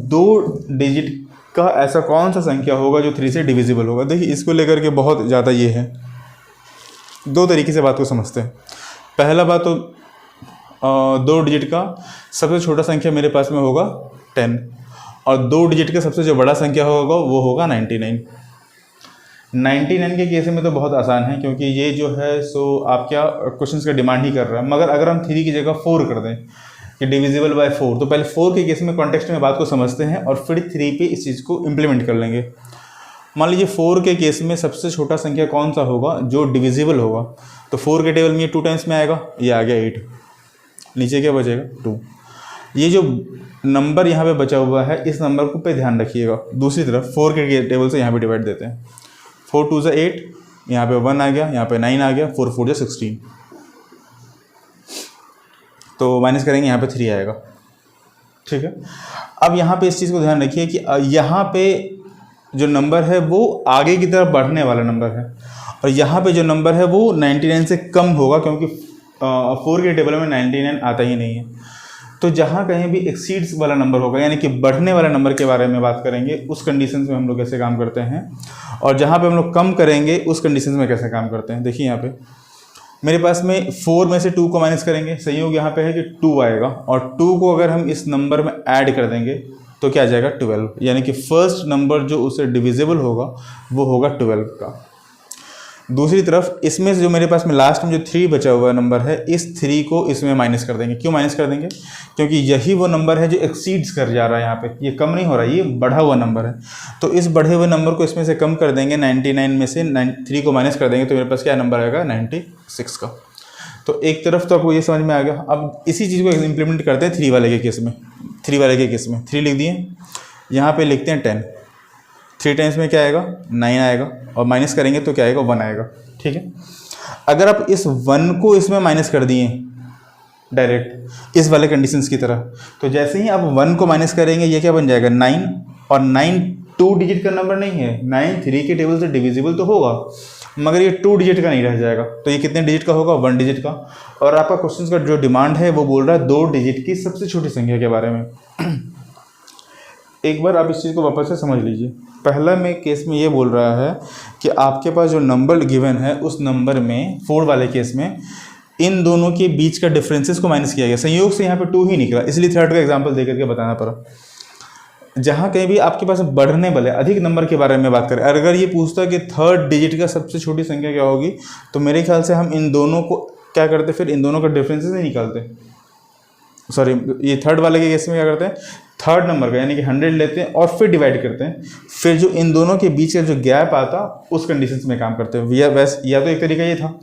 2 digit का ऐसा कौन सा संख्या होगा जो 3 से डिविजिबल होगा। देखिए, इसको लेकर के बहुत ज़्यादा ये है, 2 तरीके से बात को समझते हैं। पहला बात तो 2 डिजिट का सबसे छोटा संख्या मेरे पास में होगा 10, और 2 डिजिट का सबसे जो बड़ा संख्या होगा वो होगा 99। 99 के केस में तो बहुत आसान है, क्योंकि ये जो है सो आप क्या क्वेश्चंस का डिमांड ही कर रहा है। मगर अगर हम 3 की जगह 4 कर दें कि डिविजिबल बाय 4, तो पहले 4 के केस में कॉन्टेक्स्ट में बात को समझते हैं और फिर 3 पे इस चीज़ को इम्प्लीमेंट कर लेंगे। मान लीजिए 4 के केस में सबसे छोटा संख्या कौन सा होगा जो डिविजिबल होगा, तो 4 के टेबल में ये 2 टाइम्स में आएगा, ये आ गया 8, नीचे क्या बचेगा 2। ये जो नंबर यहाँ पे बचा हुआ है इस नंबर को पे ध्यान रखिएगा। दूसरी तरफ 4 के टेबल से यहाँ पे डिवाइड देते हैं, 4 2 = 8, यहाँ पे 1 आ गया, यहाँ पे 9 आ गया, 4 4 = 16, तो माइनस करेंगे यहाँ पे 3 आएगा। ठीक है, अब यहाँ पे इस चीज़ को ध्यान रखिए कि यहाँ पे जो नंबर है वो आगे की तरफ बढ़ने वाला नंबर है, और यहाँ पे जो नंबर है वो 99 से कम होगा, क्योंकि 4 के टेबल में 99 आता ही नहीं है। तो जहाँ कहीं भी एक्सीड्स वाला नंबर होगा, यानी कि बढ़ने वाले नंबर के बारे में बात करेंगे, उस कंडीशन में हम लोग कैसे काम करते हैं, और जहाँ पे हम लोग कम करेंगे उस कंडीशन में कैसे काम करते हैं। देखिए यहाँ पे मेरे पास में 4 में से 2 को माइनस करेंगे, संयोग यहाँ पे है कि 2 आएगा, और 2 को अगर हम इस नंबर में ऐड कर देंगे तो क्या आ जाएगा 12, यानी कि फर्स्ट नंबर जो उससे डिविजिबल होगा वो होगा 12 का। दूसरी तरफ इसमें से जो मेरे पास में लास्ट में जो 3 बचा हुआ नंबर है, इस 3 को इसमें माइनस कर देंगे। क्यों माइनस कर देंगे, क्योंकि यही वो नंबर है जो एक्सीड्स कर जा रहा है, यहाँ पे ये कम नहीं हो रहा है, ये बढ़ा हुआ नंबर है। तो इस बढ़े हुए नंबर को इसमें से कम कर देंगे, 99 में से 3 को माइनस कर देंगे, तो मेरे पास क्या नंबर आएगा 96 का। तो एक तरफ तो आपको ये समझ में आ गया। अब इसी चीज़ को इम्प्लीमेंट करते हैं 3 वाले के केस में। 3 वाले के केस में 3 लिख दिए, यहाँ पे लिखते हैं 10। 3 टाइम्स में क्या आएगा 9 आएगा, और माइनस करेंगे तो क्या आएगा 1 आएगा। ठीक है, अगर आप इस 1 को इसमें माइनस कर दिए डायरेक्ट इस वाले कंडीशंस की तरह, तो जैसे ही आप 1 को माइनस करेंगे ये क्या बन जाएगा 9, और 9 2 डिजिट का नंबर नहीं है, 9 3 के टेबल से डिविजिबल तो होगा मगर ये 2 डिजिट का नहीं रह जाएगा, तो ये कितने डिजिट का होगा 1 डिजिट का। और आपका क्वेश्चन का जो डिमांड है वो बोल रहा है 2 डिजिट की सबसे छोटी संख्या के बारे में। एक बार आप इस चीज़ को वापस से समझ लीजिए। पहला में केस में ये बोल रहा है कि आपके पास जो नंबर गिवन है उस नंबर में 4 वाले केस में इन दोनों के बीच का डिफरेंसेस को माइनस किया गया, संयोग से यहाँ पे 2 ही निकला, इसलिए थर्ड का एग्जांपल देकर के बताना पड़ा। जहाँ कहीं भी आपके पास बढ़ने वाले अधिक नंबर के बारे में बात करें, अगर ये पूछता कि थर्ड डिजिट का सबसे छोटी संख्या क्या होगी, तो मेरे ख्याल से हम इन दोनों को क्या करते, फिर इन दोनों का डिफरेंसेस नहीं निकालते। सॉरी, ये थर्ड वाले के केस में क्या करते हैं, थर्ड नंबर का यानी कि 100 लेते हैं और फिर डिवाइड करते हैं, फिर जो इन दोनों के बीच का जो गैप आता उस कंडीशंस में काम करते हैं। या तो एक तरीका ये था,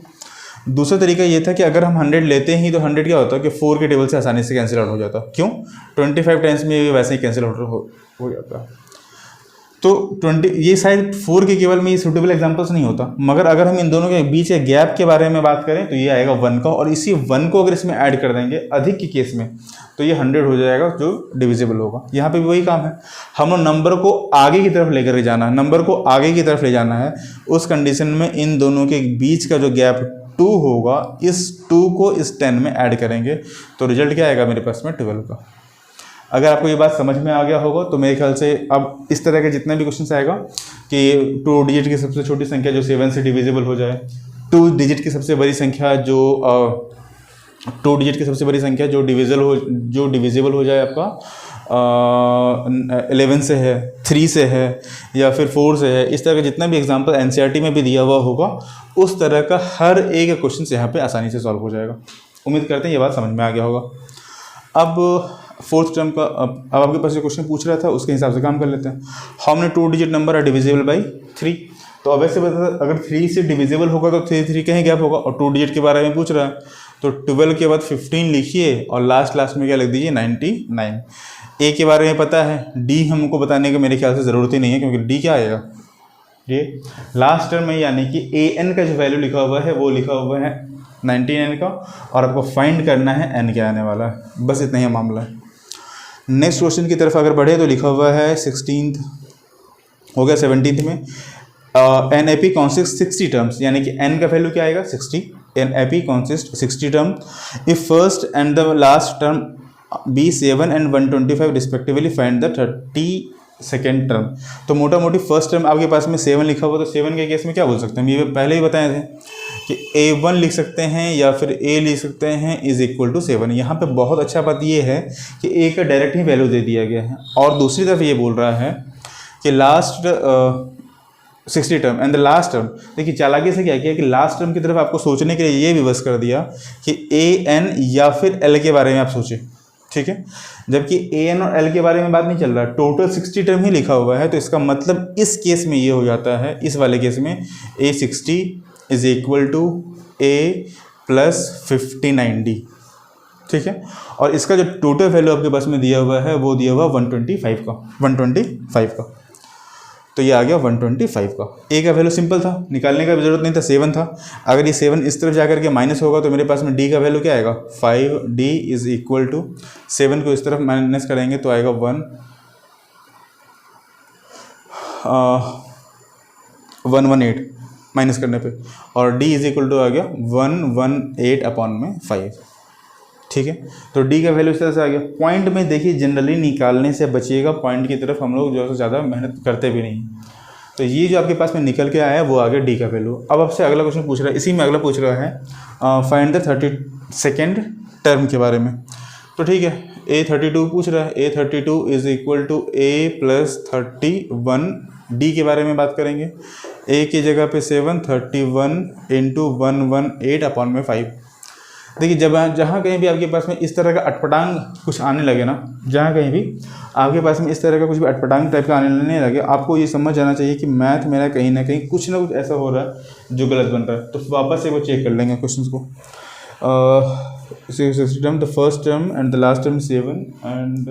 दूसरा तरीका ये था कि अगर हम 100 लेते ही तो 100 क्या होता कि 4 के टेबल से आसानी से कैंसिल आउट हो जाता। क्यों, 25 टाइम्स में ये वैसे ही कैंसिल आउट हो जाता। तो 20 ये शायद 4 के केवल में ये सूटेबल एग्जांपल्स नहीं होता, मगर अगर हम इन दोनों के बीच के गैप के बारे में बात करें तो ये आएगा 1 का, और इसी 1 को अगर इसमें ऐड कर देंगे अधिक के केस में तो ये 100 हो जाएगा जो डिविजिबल होगा। यहाँ पे भी वही काम है, हम लोग नंबर को आगे की तरफ लेकर जाना है, नंबर को आगे की तरफ ले जाना है। उस कंडीशन में इन दोनों के बीच का जो गैप 2 होगा, इस 2 को इस 10 में ऐड करेंगे तो रिजल्ट क्या आएगा मेरे पास में 12 का। अगर आपको ये बात समझ में आ गया होगा तो मेरे ख्याल से अब इस तरह के जितने भी क्वेश्चन आएगा कि 2 डिजिट की सबसे छोटी संख्या जो 7 से डिविजिबल हो जाए, 2 डिजिट की सबसे बड़ी संख्या जो 2 डिजिट की सबसे बड़ी संख्या जो डिविजिबल हो जाए आपका 11 से है, 3 से है या फिर 4 से है, इस तरह का जितना भी एग्जांपल एनसीईआरटी में भी दिया हुआ होगा उस तरह का हर एक क्वेश्चन यहाँ पे आसानी से सॉल्व हो जाएगा। उम्मीद करते हैं ये बात समझ में आ गया होगा। अब फोर्थ टर्म का अब आपके पास जो क्वेश्चन पूछ रहा था उसके हिसाब से काम कर लेते हैं। How many 2 digit number are divisible by 3, तो अब ऐसे बता अगर 3 से डिविजिबल होगा तो 3 कहीं गैप होगा, और 2 डिजिट के बारे में पूछ रहा है तो 12 के बाद 15 लिखिए और लास्ट में क्या लिख दीजिए 99। ए के बारे में पता है, डी हमको बताने की मेरे ख्याल से ज़रूरत ही नहीं है क्योंकि डी क्या आएगा ये लास्ट टर्म में, यानी कि ए एन का जो वैल्यू लिखा हुआ है वो लिखा हुआ है 99 का, और आपको फाइंड करना है एन क्या आने वाला है, बस इतना ही मामला है। नेक्स्ट क्वेश्चन की तरफ अगर बढ़े तो लिखा हुआ है 16th हो गया 17th में an A P consist 60 terms, यानी कि एन का वैल्यू क्या आएगा 60, an A P consist 60 term if first and the last term be 7 and 125 respectively find the 32nd term. तो मोटा मोटी फर्स्ट टर्म आपके पास में 7 लिखा हुआ, तो 7 के केस में क्या बोल सकते हैं, ये पहले ही बताए थे कि A1 लिख सकते हैं या फिर A लिख सकते हैं इज इक्वल टू 7। यहाँ पे बहुत अच्छा बात ये है कि A का डायरेक्ट ही वैल्यू दे दिया गया है, और दूसरी तरफ ये बोल रहा है कि last 60 term and the last term. देखिए चालाकी से क्या किया कि लास्ट टर्म की तरफ आपको सोचने के लिए ये विवश कर दिया कि A N या फिर L के बारे में आप सोचें, ठीक है, जबकि A N और L के बारे में बात नहीं चल रहा, टोटल 60 टर्म ही लिखा हुआ है। तो इसका मतलब इस केस में ये हो जाता है, इस वाले केस में A60 is equal to A plus 59D, ठीक है, और इसका जो टोटल वैल्यू आपके पास में दिया हुआ है वो दिया हुआ 125 का, तो ये आ गया 125 का। ए का वैल्यू सिंपल था, निकालने का भी जरूरत नहीं था, 7 था। अगर ये 7 इस तरफ जाकर के माइनस होगा तो मेरे पास में डी का वैल्यू क्या आएगा 5D इज इक्वल टू 7 को इस तरफ माइनस करेंगे तो आएगा 118 माइनस करने पे, और डी इज इक्वल टू आ गया 118/5, ठीक है। तो डी का वैल्यू इस तरह से आ गया। पॉइंट में देखिए जनरली निकालने से बचिएगा, पॉइंट की तरफ हम लोग जो है ज़्यादा मेहनत करते भी नहीं। तो ये जो आपके पास में निकल के आया है वो आ गया डी का वैल्यू। अब आपसे अगला क्वेश्चन पूछ रहा है, इसी में अगला पूछ रहा है फाइंड द 32nd टर्म के बारे में। तो ठीक है, A32 पूछ रहा है, A32 is equal to A plus 31, D के बारे में बात करेंगे। ए की जगह पे 7, 31 इंटू 118/5। देखिए जहाँ कहीं भी आपके पास में इस तरह का अटपटांग कुछ आने लगे ना, जहाँ कहीं भी आपके पास में इस तरह का कुछ भी अटपटांग टाइप का आने लगे, आपको ये समझ जाना चाहिए कि मैथ मेरा कहीं ना कहीं कुछ ना कुछ ऐसा हो रहा है जो गलत बन रहा है। तो वापस से वो चेक कर लेंगे क्वेश्चन को। 60 term, the first term and the last term is 7 and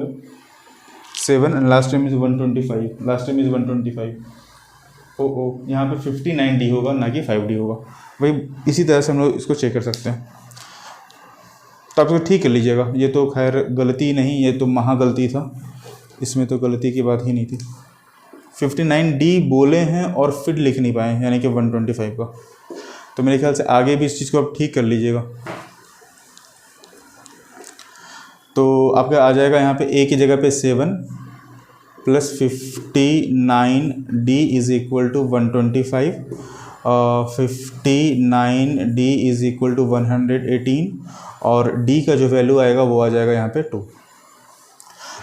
last term is 125, last term is 125। ओ यहाँ पे 59D होगा ना कि 5D होगा। वही इसी तरह से हम लोग इसको चेक कर सकते हैं। तो आप इसको ठीक कर लीजिएगा। ये तो खैर गलती नहीं, ये तो महा गलती था, इसमें तो गलती की बात ही नहीं थी। 59D बोले हैं और फिर लिख नहीं पाए, यानी कि 125 का। तो मेरे ख्याल से आगे भी इस चीज़ को आप ठीक कर लीजिएगा। तो आपका आ जाएगा यहाँ पे A की जगह पे 7 plus 59D is equal to 125, 59D is equal to 118 और D का जो वैल्यू आएगा वो आ जाएगा यहाँ पे 2।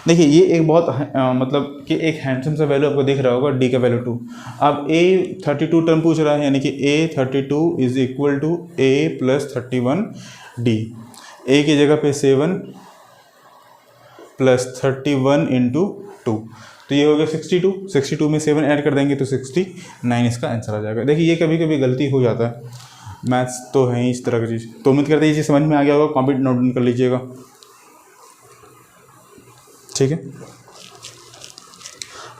देखिए ये एक बहुत मतलब कि एक हैंडसम सा वैल्यू आपको दिख रहा होगा, D का वैल्यू 2। अब A 32 टर्म पूछ रहा है, यानी कि A 32 is equal to A plus 31D। A की जगह पे 7 प्लस 31 इंटू 2, तो ये हो गया 62। 62 में 7 ऐड कर देंगे तो 69 इसका आंसर आ जाएगा। देखिए ये कभी कभी गलती हो जाता है, मैथ्स तो है ही इस तरह की चीज़। तो उम्मीद करते हैं ये चीज़ समझ में आ गया होगा, कॉपी नोट डाउन कर लीजिएगा, ठीक है।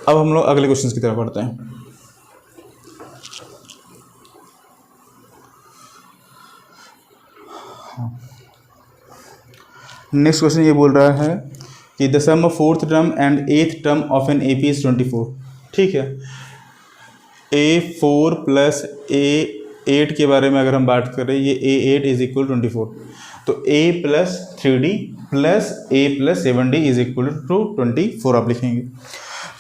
अब हम लोग अगले क्वेश्चन की तरफ बढ़ते हैं। नेक्स्ट क्वेश्चन ये बोल रहा है कि the sum of 4th term and 8th term of an AP is 24। ठीक है, A4 प्लस A8 के बारे में अगर हम बात करें, ये A8 इज इक्वल 24, तो A plus 3D plus A plus 7D is equal to 24 आप लिखेंगे।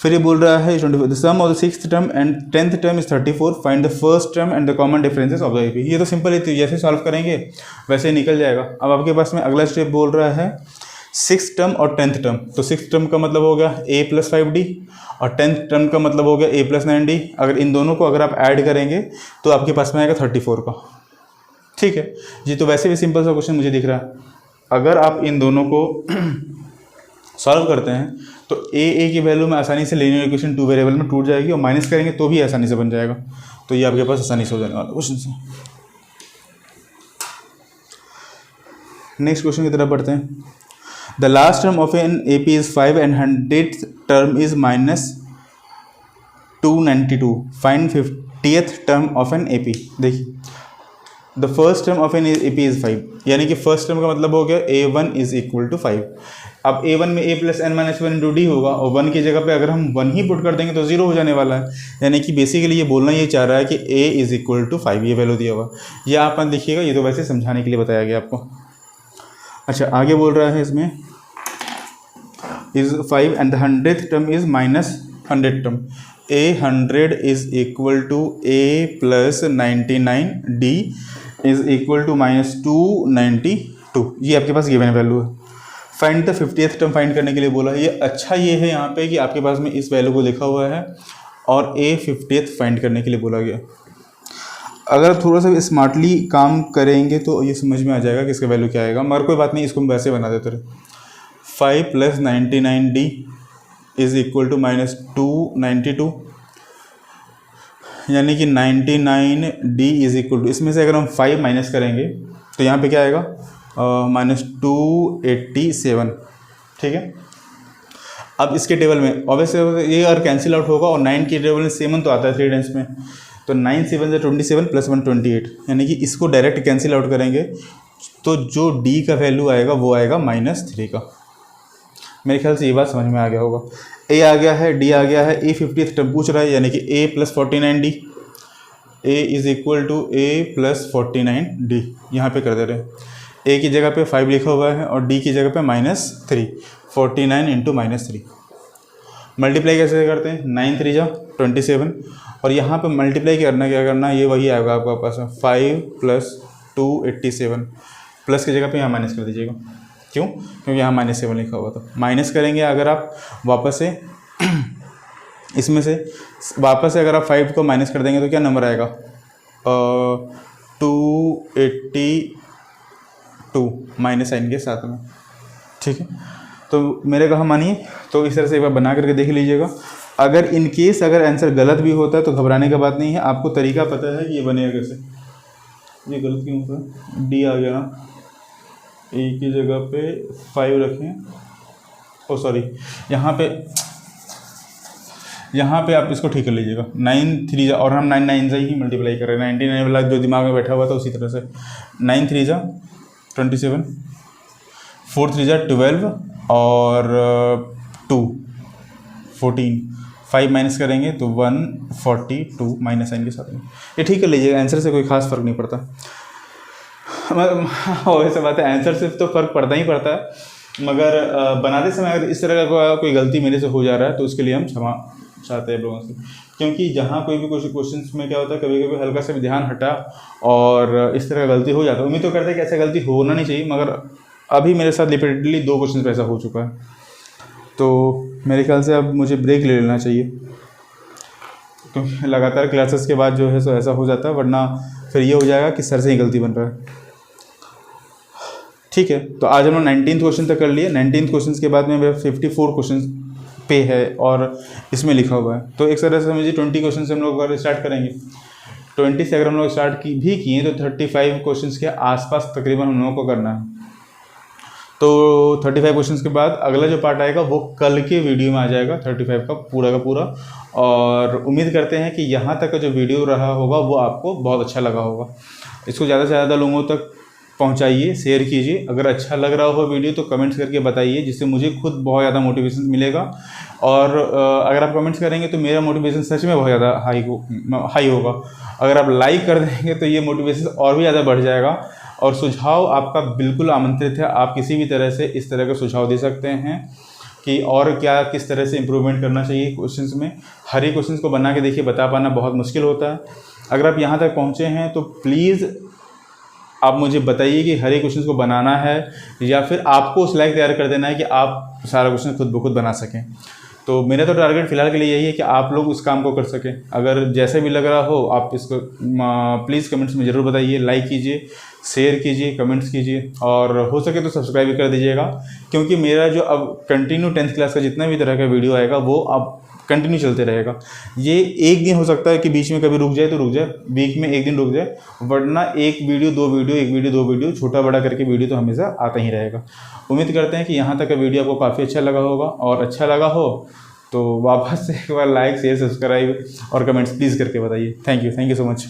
फिर ये बोल रहा है 24 the sum of the 6th term and 10th term is 34, find the first term and the common differences of the AP। ये तो simple है, जैसे सॉल्व करेंगे वैसे ही निकल जाएगा। अब आपके पास में अगला स्टेप बोल रहा है 6th टर्म और 10th टर्म। तो 6th टर्म का मतलब हो गया A प्लस 5D और 10th टर्म का मतलब हो गया A प्लस 9D। अगर इन दोनों को अगर आप ऐड करेंगे तो आपके पास में आएगा 34 का। ठीक है जी, तो वैसे भी सिंपल सा क्वेश्चन मुझे दिख रहा है। अगर आप इन दोनों को सॉल्व करते हैं तो A की वैल्यू में आसानी से लीनियर इक्वेशन 2 वेरिएबल में टूट जाएगी और माइनस करेंगे तो भी आसानी से बन जाएगा। तो ये आपके पास आसानी से हो जाने वाला क्वेश्चन से। नेक्स्ट क्वेश्चन की तरफ बढ़ते हैं। The last term of an AP is 5 and 100th term is minus 292. Find 50th term of an AP। देखिए the first term of an AP is 5, यानी कि फर्स्ट टर्म का मतलब हो गया A1 is equal to 5। अब A1 में A plus n minus 1 into D होगा और 1 की जगह पे अगर हम 1 ही पुट कर देंगे तो 0 हो जाने वाला है। यानी कि बेसिकली ये बोलना ये चाह रहा है कि A इज इक्वल टू 5, ये वैल्यू दिया हुआ। ये आप देखिएगा, ये तो वैसे समझाने के लिए बताया गया आपको। अच्छा आगे बोल रहा है इसमें is 5 and the 100th term is minus 100th term। A100 is equal to A plus 99D is equal to minus 292। ये आपके पास गिवन वैल्यू है। Find the 50th term find करने के लिए बोला है। ये अच्छा ये है यहाँ पे कि आपके पास में इस वैल्यू को लिखा हुआ है और A 50th फाइंड करने के लिए बोला गया। अगर थोड़ा सा स्मार्टली काम करेंगे तो ये समझ में आ जाएगा कि इसका वैल्यू क्या आएगा, मगर कोई बात नहीं, इसको हम वैसे बना देते रहे। 5 plus 99D is equal to minus 292, यानी कि 99D इज इक्वल टू, इसमें से अगर हम 5 माइनस करेंगे तो यहाँ पे क्या आएगा माइनस 287। ठीक है, अब इसके टेबल में ऑब्वियसली ये अगर कैंसिल आउट होगा और 9 के टेबल में 7 तो आता है 3 टाइम्स में, तो 9 7 से 27 प्लस 128, यानी कि इसको डायरेक्ट कैंसिल आउट करेंगे तो जो D का वैल्यू आएगा वो आएगा -3 का। मेरे ख्याल से ये बात समझ में आ गया होगा। A आ गया है, D आ गया है, A 50th टर्म पूछ रहा है, यानी कि A plus 49D, A is equal to A plus 49D यहाँ पे कर दे रहे हैं। A की जगह पे 5 लिखा हुआ है और D की जगह पे -3, 49 इंटू -3। मल्टीप्लाई कैसे करते हैं, 9 3 जा 27 और यहाँ पे मल्टीप्लाई करना क्या करना, ये वही आएगा आपका पास 5 प्लस 287, प्लस की जगह पे यहाँ माइनस कर दीजिएगा। क्यों, क्योंकि यहाँ -7 लिखा हुआ था। माइनस करेंगे अगर आप वापस से इसमें से वापस से अगर आप 5 को माइनस कर देंगे तो क्या नंबर आएगा 282 माइनस साइन के साथ में। ठीक है, तो मेरे कहा मानिए, तो इस तरह से एक बार बना करके देख लीजिएगा। अगर इन केस अगर आंसर गलत भी होता है तो घबराने का बात नहीं है, आपको तरीका पता है कि ये बनेगा कैसे। ये गलत क्यों होता है, D आ गया ना, ए की जगह पे 5 रखें, ओ सॉरी यहाँ पे आप इसको ठीक कर लीजिएगा। 9 3 जा, और हम 9 9 से ही मल्टीप्लाई कर रहे हैं, 99 वाला जो दिमाग में बैठा हुआ था उसी तरह से। 9 3 जा 27, 4 3 जा 12 और 2 14, 5 माइनस करेंगे तो 142 माइनस साइन के साथ में। ये ठीक कर लीजिएगा, आंसर से कोई खास फ़र्क नहीं पड़ता। वैसे बात है, आंसर से तो फ़र्क पड़ता ही पड़ता है, मगर बनाते समय अगर इस तरह का कोई गलती मेरे से हो जा रहा है तो उसके लिए हम क्षमा चाहते हैं लोगों से, क्योंकि जहाँ कोई भी क्वेश्चंस में क्या होता है, कभी कभी हल्का सा भी ध्यान हटा और इस तरह का गलती हो जाता है। उम्मीद तो करते हैं कि ऐसा गलती होना नहीं चाहिए, मगर अभी मेरे साथ रिपीटेडली 2 क्वेश्चन पे ऐसा हो चुका है, तो मेरे ख्याल से अब मुझे ब्रेक ले लेना चाहिए, क्योंकि लगातार क्लासेस के बाद जो है सो ऐसा हो जाता है, वरना फिर ये हो जाएगा कि सर से ही गलती बन रहा है। ठीक है, तो आज हम लोग 19th क्वेश्चन तक कर लिए। 19th क्वेश्चन के बाद में 54 क्वेश्चन पे है और इसमें लिखा हुआ है, तो एक तरह से समझिए 20 क्वेश्चन से हम लोग अगर स्टार्ट करेंगे, 20 से अगर हम लोग स्टार्ट भी किए तो 35 क्वेश्चन के आसपास तकरीबन हम लोगों को करना है। तो 35 क्वेश्चन के बाद अगला जो पार्ट आएगा वो कल के वीडियो में आ जाएगा, 35 का पूरा। और उम्मीद करते हैं कि यहाँ तक का जो वीडियो रहा होगा वो आपको बहुत अच्छा लगा होगा। इसको ज़्यादा से ज़्यादा लोगों तक पहुंचाइए, शेयर कीजिए। अगर अच्छा लग रहा हो वीडियो तो कमेंट्स करके बताइए, जिससे मुझे खुद बहुत ज़्यादा मोटिवेशन मिलेगा। और अगर आप कमेंट्स करेंगे तो मेरा मोटिवेशन सच में बहुत ज़्यादा हाई होगा। अगर आप लाइक कर देंगे तो ये मोटिवेशन और भी ज़्यादा बढ़ जाएगा। और सुझाव आपका बिल्कुल आमंत्रित है, आप किसी भी तरह से इस तरह का सुझाव दे सकते हैं कि और क्या किस तरह से इम्प्रूवमेंट करना चाहिए क्वेश्चंस में। हर एक क्वेश्चंस को बना के देखिए, बता पाना बहुत मुश्किल होता है। अगर आप यहाँ तक पहुँचे हैं तो प्लीज़ आप मुझे बताइए कि हर एक क्वेश्चन को बनाना है या फिर आपको स्लाइड तैयार कर देना है कि आप सारा क्वेश्चन खुद ब खुद बना सकें। तो मेरा तो टारगेट फिलहाल के लिए यही है कि आप लोग उस काम को कर सकें। अगर जैसे भी लग रहा हो आप इसको प्लीज़ कमेंट्स में ज़रूर बताइए, लाइक कीजिए, शेयर कीजिए, कमेंट्स कीजिए और हो सके तो सब्सक्राइब भी कर दीजिएगा, क्योंकि मेरा जो अब कंटिन्यू 10th क्लास का जितना भी तरह का वीडियो आएगा वो अब कंटिन्यू चलते रहेगा। ये एक दिन हो सकता है कि बीच में कभी रुक जाए तो रुक जाए, वीक में एक दिन रुक जाए, वरना एक वीडियो दो वीडियो छोटा बड़ा करके वीडियो तो हमेशा आता ही रहेगा। उम्मीद करते हैं कि यहाँ तक का वीडियो आपको काफ़ी अच्छा लगा होगा, और अच्छा लगा हो तो वापस से एक बार लाइक शेयर सब्सक्राइब और कमेंट्स प्लीज़ करके बताइए। Thank you so much.